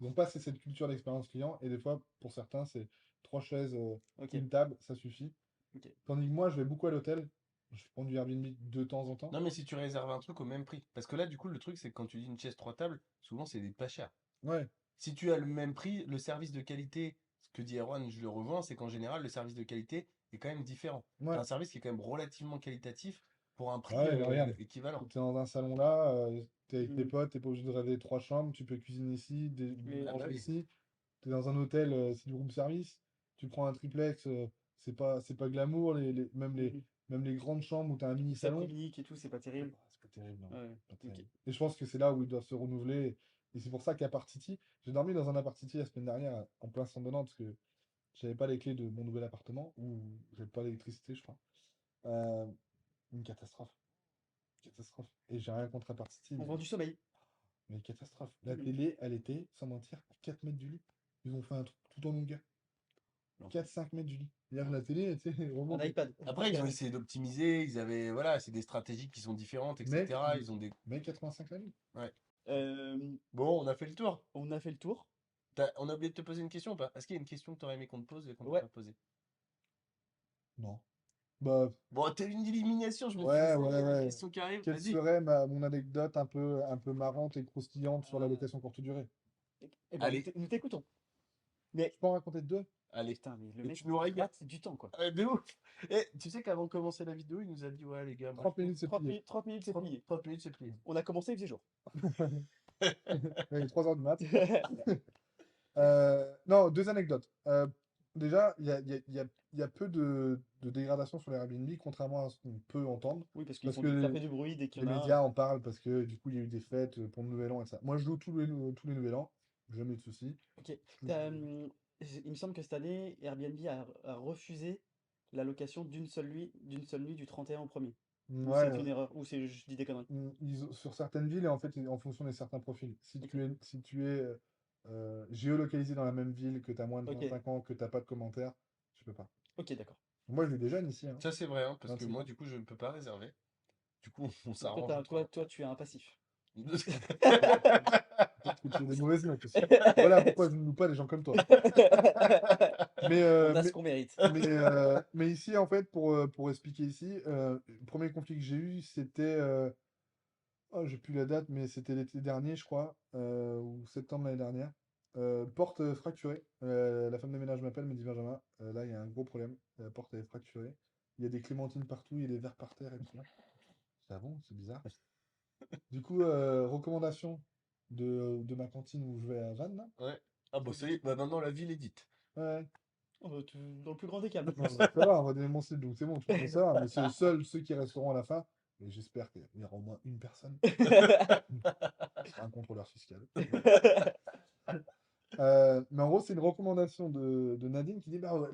n'ont pas assez cette culture d'expérience client, et des fois, pour certains, c'est trois chaises, Ok, une table, ça suffit. ok. Tandis que moi, je vais beaucoup à l'hôtel, je prends du Airbnb de temps en temps. Non, mais si tu réserves un truc au même prix. Parce que là, du coup, le truc, c'est que quand tu dis une chaise 3 tables, souvent, c'est des pas cher. Ouais, Si tu as le même prix, le service de qualité, ce que dit Erwan, je le rejoins, c'est qu'en général, le service de qualité est quand même différent. Tu as ouais. un service qui est quand même relativement qualitatif pour un Ah prix ouais, mais regarde, équivalent. t'es dans un salon là, t'es avec tes Hmm. potes, t'es pas obligé de rêver trois chambres, tu peux cuisiner ici, Mais Ah bah manger oui. ici. T'es dans un hôtel, c'est du room service. Tu prends un triplex, c'est pas glamour, Mhm. même les grandes chambres où t'as un mini Salle salon. communique et tout, c'est pas terrible. C'est pas terrible, non. Ouais, Pas ok. terrible. Et je pense que c'est là où ils doivent se renouveler. Et c'est pour ça qu'à Part City, j'ai dormi dans un appart City la semaine dernière, en plein centre de Nantes, parce que j'avais pas les clés de mon nouvel appartement, ou j'avais pas d'électricité, je crois. Euh, une catastrophe. Catastrophe. Et j'ai rien contre Part City, On mais, vend du sommeil. mais catastrophe. La Mhm. télé, elle était, sans mentir, à 4 mètres du lit. Ils ont fait un truc tout en longueur. L'enfer. 4-5 mètres du lit. C'est-à-dire que la télé, tu sais, Un remonte. iPad. Après, ils ont essayé d'optimiser, ils avaient, voilà, c'est des stratégies qui sont différentes, Mais, etc. Ils ont des. mais 85 la nuit. Ouais. Euh, Bon, on a fait le tour. on a fait le tour. On a oublié de te poser une question ou pas? Est-ce qu'il y a une question que tu aurais aimé qu'on te pose et qu'on t'a Ouais. pas posée? Non. Bah, Bon, t'as une élimination, je me suis dit, ouais, ça y est, ouais, il y a une ouais. question qui arrive. Quelle Vas-y. serait mon anecdote un peu marrante et croustillante sur la Euh, location courte durée? eh ben, Allez, nous t'écoutons. Mais Je peux en raconter deux? Allez. Putain, mais le Et mec, tu nous régales. rate du temps, quoi. De ouf. Et tu sais qu'avant de commencer la vidéo, il nous a dit, ouais, les gars, moi, 30 minutes, c'est 30 plié. minutes, 30 minutes, c'est plié. 30 minutes, c'est plié. On a commencé, il faisait jour. Il est 3 heures du mat. Non, deux anecdotes. Déjà, il y a peu de dégradation sur les Airbnb, contrairement à ce qu'on peut entendre. Oui, parce qu'ils Parce font que ça fait du bruit dès qu'il les y en a un. médias en parlent parce que du coup, il y a eu des fêtes pour le Nouvel An et ça. Moi, je joue tous les Nouvel An, jamais de soucis. Ok. Je- Il me semble que cette année, Airbnb a refusé la location d'une seule nuit du 31 au 1er. Ou Ouais, c'est une erreur, ou c'est je dis des conneries. sur certaines villes, et en fait, en fonction de certains profils. Si Ok. tu es géolocalisé dans la même ville, que tu as moins de Ok. 25 ans, que tu n'as pas de commentaires, tu peux pas. Ok, d'accord. Moi, je l'ai déjà ici, hein, Ça, c'est vrai, hein, parce que 25 moi, ans. du coup, je ne peux pas réserver. Du coup, on Donc s'arrange toi, tu as un passif. Peut-être que tu es des mauvaises notes aussi. Voilà pourquoi je ne loue pas des gens comme toi. Mais, On euh, a ce mais, qu'on mérite. mais ici, en fait, pour expliquer ici, le premier conflit que j'ai eu, c'était, oh, j'ai plus la date, mais c'était l'été dernier, je crois, ou septembre l'année dernière. Porte fracturée. La femme de ménage m'appelle, me dit Benjamin, là, il y a un gros problème. La porte est fracturée. Il y a des clémentines partout, il y a des verres par terre et tout ça. Ah bon, c'est bizarre. Du coup, recommandation de ma cantine où je vais à Vannes, là. Ouais. Ah, bah, ça y est, bah, maintenant, la ville est dite. Ouais. Oh, bah, dans le plus grand des calmes. Non, bah, ça va, on va donner mon site, donc c'est bon, tu peux savoir. Mais c'est seuls ceux qui resteront à la fin. Et j'espère qu'il y aura au moins une personne. Ce sera un contrôleur fiscal. Mais en gros, c'est une recommandation de Nadine qui dit bah, ouais,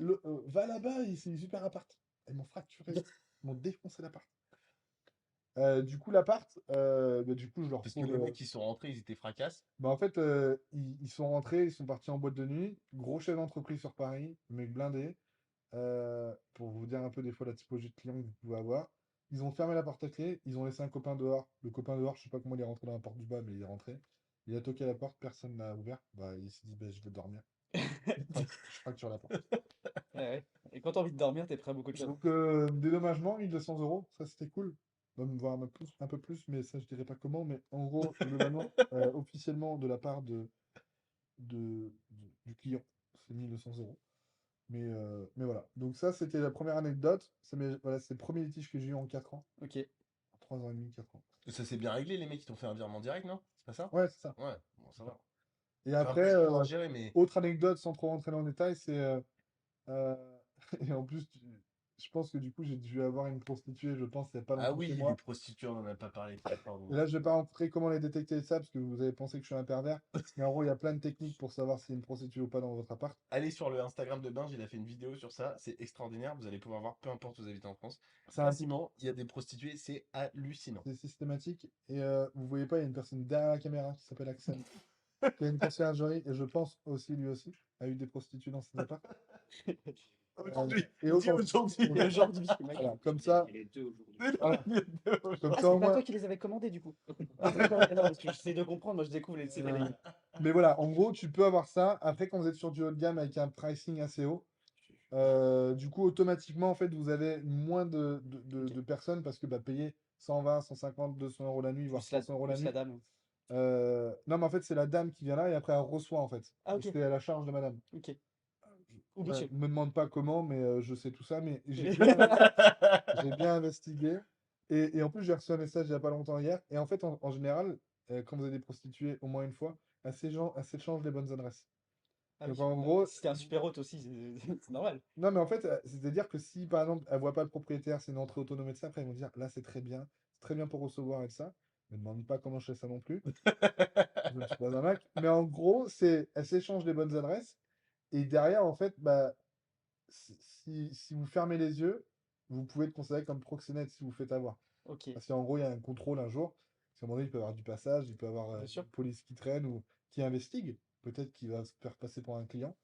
va là-bas, c'est une super appart. Ils m'ont fracturé, ils m'ont défoncé l'appart. Du coup, l'appart, bah, du coup, je le Parce que retrouve. les mecs qui sont rentrés, ils étaient fracasses. Bah, en fait, ils sont rentrés, ils sont partis en boîte de nuit. Gros chef d'entreprise sur Paris, mec blindé. Pour vous dire un peu des fois la typologie de clients que vous pouvez avoir. Ils ont fermé la porte à clé, ils ont laissé un copain dehors. Le copain dehors, je sais pas comment il est rentré dans la porte du bas, mais il est rentré. Il a toqué à la porte, personne n'a ouvert. Bah, il s'est dit, bah, je vais dormir. Je fracture la porte. Ouais. Et quand t'as envie de dormir, t'es prêt à beaucoup de choses. Donc, dédommagement, 1200 euros, ça c'était cool. Même voir un peu plus, mais ça je dirais pas comment. Mais en gros, globalement, officiellement de la part du client, c'est 1200 euros. Mais voilà. Donc ça, c'était la première anecdote. Voilà, c'est le premier litige que j'ai eu en 4 ans. Ok. En 3 ans et demi, 4 ans. Ça s'est bien réglé, les mecs qui t'ont fait un virement direct, non? C'est pas ça? Ouais, c'est ça. Ouais, bon, ça va. Et C'est un peu après, chiant à gérer, mais. autre anecdote, sans trop rentrer dans le détail, c'est... euh, et en plus, je pense que du coup, j'ai dû avoir une prostituée, je pense, il n'y a pas Ah longtemps oui, chez les moi. prostituées, on en a pas parlé. Pardon. Et là, je vais pas rentrer comment les détecter ça, parce que vous avez pensé que je suis un pervers. Mais en gros, il y a plein de techniques pour savoir s'il y a une prostituée ou pas dans votre appart. Allez sur le Instagram de Binge, il a fait une vidéo sur ça, c'est extraordinaire, vous allez pouvoir voir, peu importe où vous habitez en France. C'est un- Quasiment, il y a des prostituées, c'est hallucinant. c'est systématique. Et vous voyez pas, il y a une personne derrière la caméra qui s'appelle Axel, qui a une conciergerie, et je pense aussi, lui aussi, a eu des prostituées dans ses apparts. Aujourd'hui, Et dis aujourd'hui. aujourd'hui. Aujourd'hui, mec. Voilà, comme ça, Les deux aujourd'hui. voilà, comme Ah, ça au c'est pas moins. toi qui les avais commandés du coup. D'accord, parce que j'essaie de comprendre, moi je découvre les séries. Mais voilà, en gros, tu peux avoir ça. Après, quand vous êtes sur du haut de gamme avec un pricing assez haut, du coup, automatiquement, en fait, vous avez moins de personnes parce que bah, payer 120, 150, 200 euros la nuit, voire Plus la, 300 euros la plus la nuit. dame. Non, mais en fait, c'est la dame qui vient là et après, elle reçoit, en fait. Ah, ok. C'est à la charge de madame. Ok. Ou Ouais, monsieur. me demande pas comment, mais je sais tout ça. Mais j'ai Ok. bien investigué. Et en plus, j'ai reçu un message il n'y a pas longtemps hier. Et en fait, en général, quand vous avez des prostituées au moins une fois, elles s'échangent les bonnes adresses. Ah Donc oui. en Non, gros, si t'es un super hôte aussi, c'est normal. non mais en fait, c'est-à-dire que si par exemple, elles voient pas le propriétaire, c'est une entrée autonome et de ça, après elles vont dire là c'est très bien pour recevoir et de ça. Ne me demande pas comment je fais ça non plus. Je ne suis pas un Mac. Mais en gros, elles s'échangent les bonnes adresses. Et derrière, en fait, bah, si vous fermez les yeux, vous pouvez être considéré comme proxénète si vous faites avoir. Ok. Parce qu'en gros, il y a un contrôle un jour. Parce qu'à un moment donné, il peut y avoir du passage, il peut y avoir Bien sûr. une police qui traîne ou qui investigue. Peut-être qu'il va se faire passer pour un client.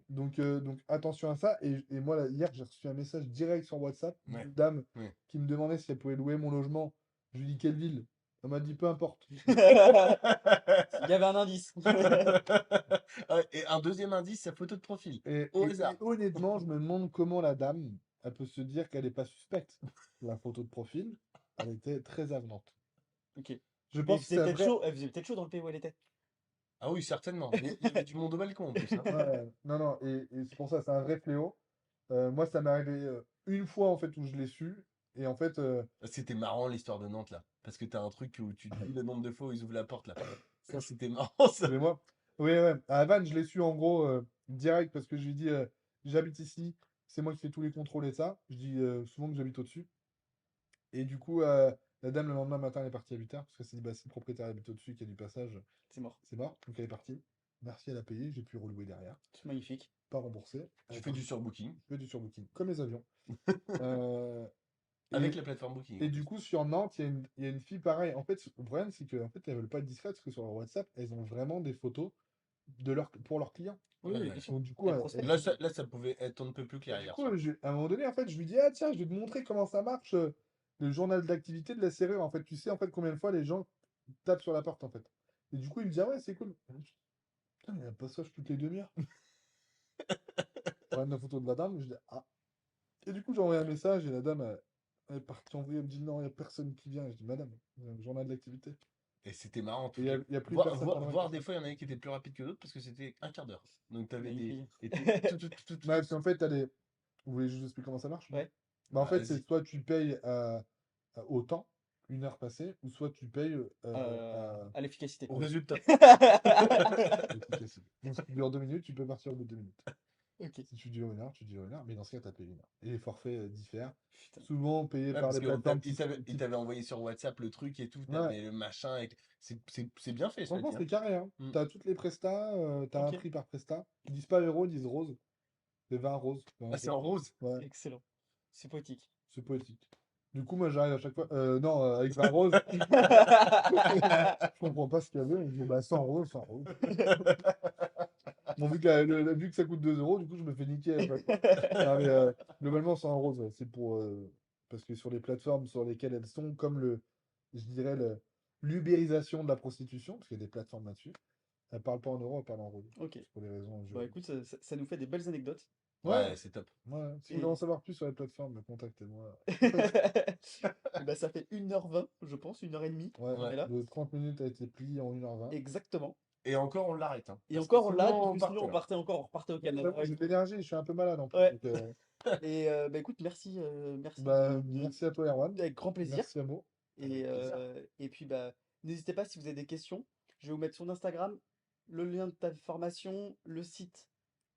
Donc attention à ça. Et moi, là, hier, j'ai reçu un message direct sur WhatsApp Ouais. d'une dame Ouais. qui me demandait si elle pouvait louer mon logement. Je lui ai dit quelle ville. Elle m'a dit peu importe. Il y avait un indice. Et un deuxième indice, sa photo de profil. Et, Au et- hasard. et honnêtement, je me demande comment la dame, elle peut se dire qu'elle n'est pas suspecte. La photo de profil, elle était très avenante. Ok. Je Mais pense que c'est un vrai. elle faisait peut-être chaud dans le pays où elle était. Ah oui, certainement. Il y avait du monde au balcon en plus, hein. Ouais, non, non, et c'est pour ça, c'est un vrai fléau. Moi, ça m'est arrivé une fois, en fait, où je l'ai su. Et en fait, C'était marrant l'histoire de Nantes là. Parce que t'as un truc où tu te dis le nombre de fois où ils ouvrent la porte là. Ça, c'était marrant ça. mais moi, oui, ouais, à Havane, je l'ai su en gros direct parce que je lui ai dit, j'habite ici, c'est moi qui fais tous les contrôles et ça. Je dis souvent que j'habite au-dessus. Et du coup, la dame, le lendemain matin, elle est partie à 8h parce qu'elle s'est dit, bah, si le propriétaire habite au-dessus, qu'il y a du passage, C'est mort. c'est mort. Donc elle est partie. Merci, elle a payé, j'ai pu relouer derrière. C'est magnifique. Pas remboursé. Elle Tu est fais du partie. surbooking. Je fais du surbooking, comme les avions. Euh, Avec et, la plateforme Booking en et du plus. coup, sur Nantes, il y a une fille pareille. En fait, le problème, c'est qu'en fait, elles veulent pas être discrètes parce que sur leur WhatsApp, elles ont vraiment des photos pour leurs clients. Oui, Ouais, oui, ouais. bien sûr. Donc, du coup, Elle prospecte. elle- Là, ça pouvait être on ne peut plus clair du hier coup, soir. à un moment donné, en fait, je lui dis, ah tiens, je vais te montrer comment ça marche, le journal d'activité de la serrure. En fait, tu sais, en fait, combien de fois les gens tapent sur la porte, en fait. Et du coup, il me dit, ah ouais, c'est cool. Putain, mais il y a un passage toutes les demi-heures. Je regarde la photo de la dame, je dis, ah. Et du coup, j'ai envoyé un message et la dame, elle est partie envoyer, elle me dit, non, il n'y a personne qui vient. Je dis, madame, il y a un journal d'activité. Et c'était marrant. Et il y a plus Voir, personne pendant voir 24 des heures. fois, il y en avait qui étaient plus rapides que d'autres parce que c'était un quart d'heure. Donc t'avais des. Magnifique. Et tout. Ouais, parce qu'en fait, t'as les... Vous voulez juste expliquer comment ça marche? Ouais. Bah, en Bah, fait, c'est vas-y. soit tu payes au temps, 1 heure passée, ou soit tu payes À l'efficacité. Au résultat. à l'efficacité. Donc, si tu dures 2 minutes, tu peux partir au bout de 2 minutes. Ok. Si tu dures 1 heure, tu dures 1 heure, mais dans ce cas, tu as payé 1 heure. Et les forfaits diffèrent, Putain. souvent payés Ouais, par parce les qu'il plateformes il t'avait envoyé sur WhatsApp le truc et tout. Ouais, T'avais le machin. C'est bien fait, cela franchement, dit, hein. c'est carré, hein. Mm. Tu as toutes les prestats, tu as un Ok. prix par prestat. Ils disent pas euros, ils disent rose. C'est 20 roses. Ah, c'est en rose. Ouais, Excellent. C'est poétique. c'est poétique. Du coup, moi, j'arrive à chaque fois. Non, avec 20 roses. Je comprends pas ce qu'il y avait. Je dis, bah, 100 euros, 100 euros. Bon, vu que ça coûte 2 euros, du coup, je me fais niquer à chaque fois. Non, mais globalement, 100 euros, ouais, c'est pour. Parce que sur les plateformes sur lesquelles elles sont, comme je dirais, l'ubérisation de la prostitution, parce qu'il y a des plateformes là-dessus, elles parlent pas en euros, elles parlent en roses. Ok. Pour des raisons Bah juridiques. écoute, ça nous fait des belles anecdotes. Ouais, Ouais, c'est top. ouais. Si vous Et, voulez en savoir plus sur les plateformes, contactez-moi. et bah ça fait 1h20, je pense, 1h30 Ouais, qu'on Ouais. est là. le 30 minutes a été plié en 1h20. Exactement. Et encore, on l'arrête, hein. Et Parce que encore là, sinon, parce on que part sinon on repartait au Canada. Vraiment, j'ai de l'énergie, je suis un peu malade en plus. Ouais. Donc, Et bah écoute, merci, merci bah, merci à toi, Erwan. avec grand plaisir. Merci à Mo. Et, Avec plaisir. et puis bah n'hésitez pas si vous avez des questions. Je vais vous mettre son Instagram, le lien de ta formation, le site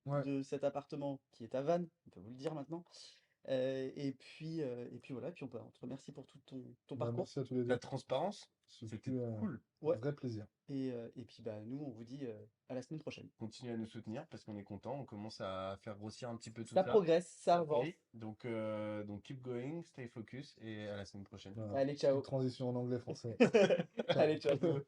Ouais. de cet appartement qui est à Vannes, on peut vous le dire maintenant. Et puis voilà, puis on te remercie pour tout ton Bah, parcours. merci à tous les La deux. transparence, Ce c'était fut cool. un Ouais. vrai plaisir. Et puis bah nous on vous dit à la semaine prochaine. Continuez à nous soutenir parce qu'on est content. On commence à faire grossir un petit peu tout Ça ça. progresse, ça Ça avance. paye. Donc keep going, stay focus et à la semaine prochaine. Voilà. Allez, Une ciao. transition en anglais-français. Allez, ciao. Ciao.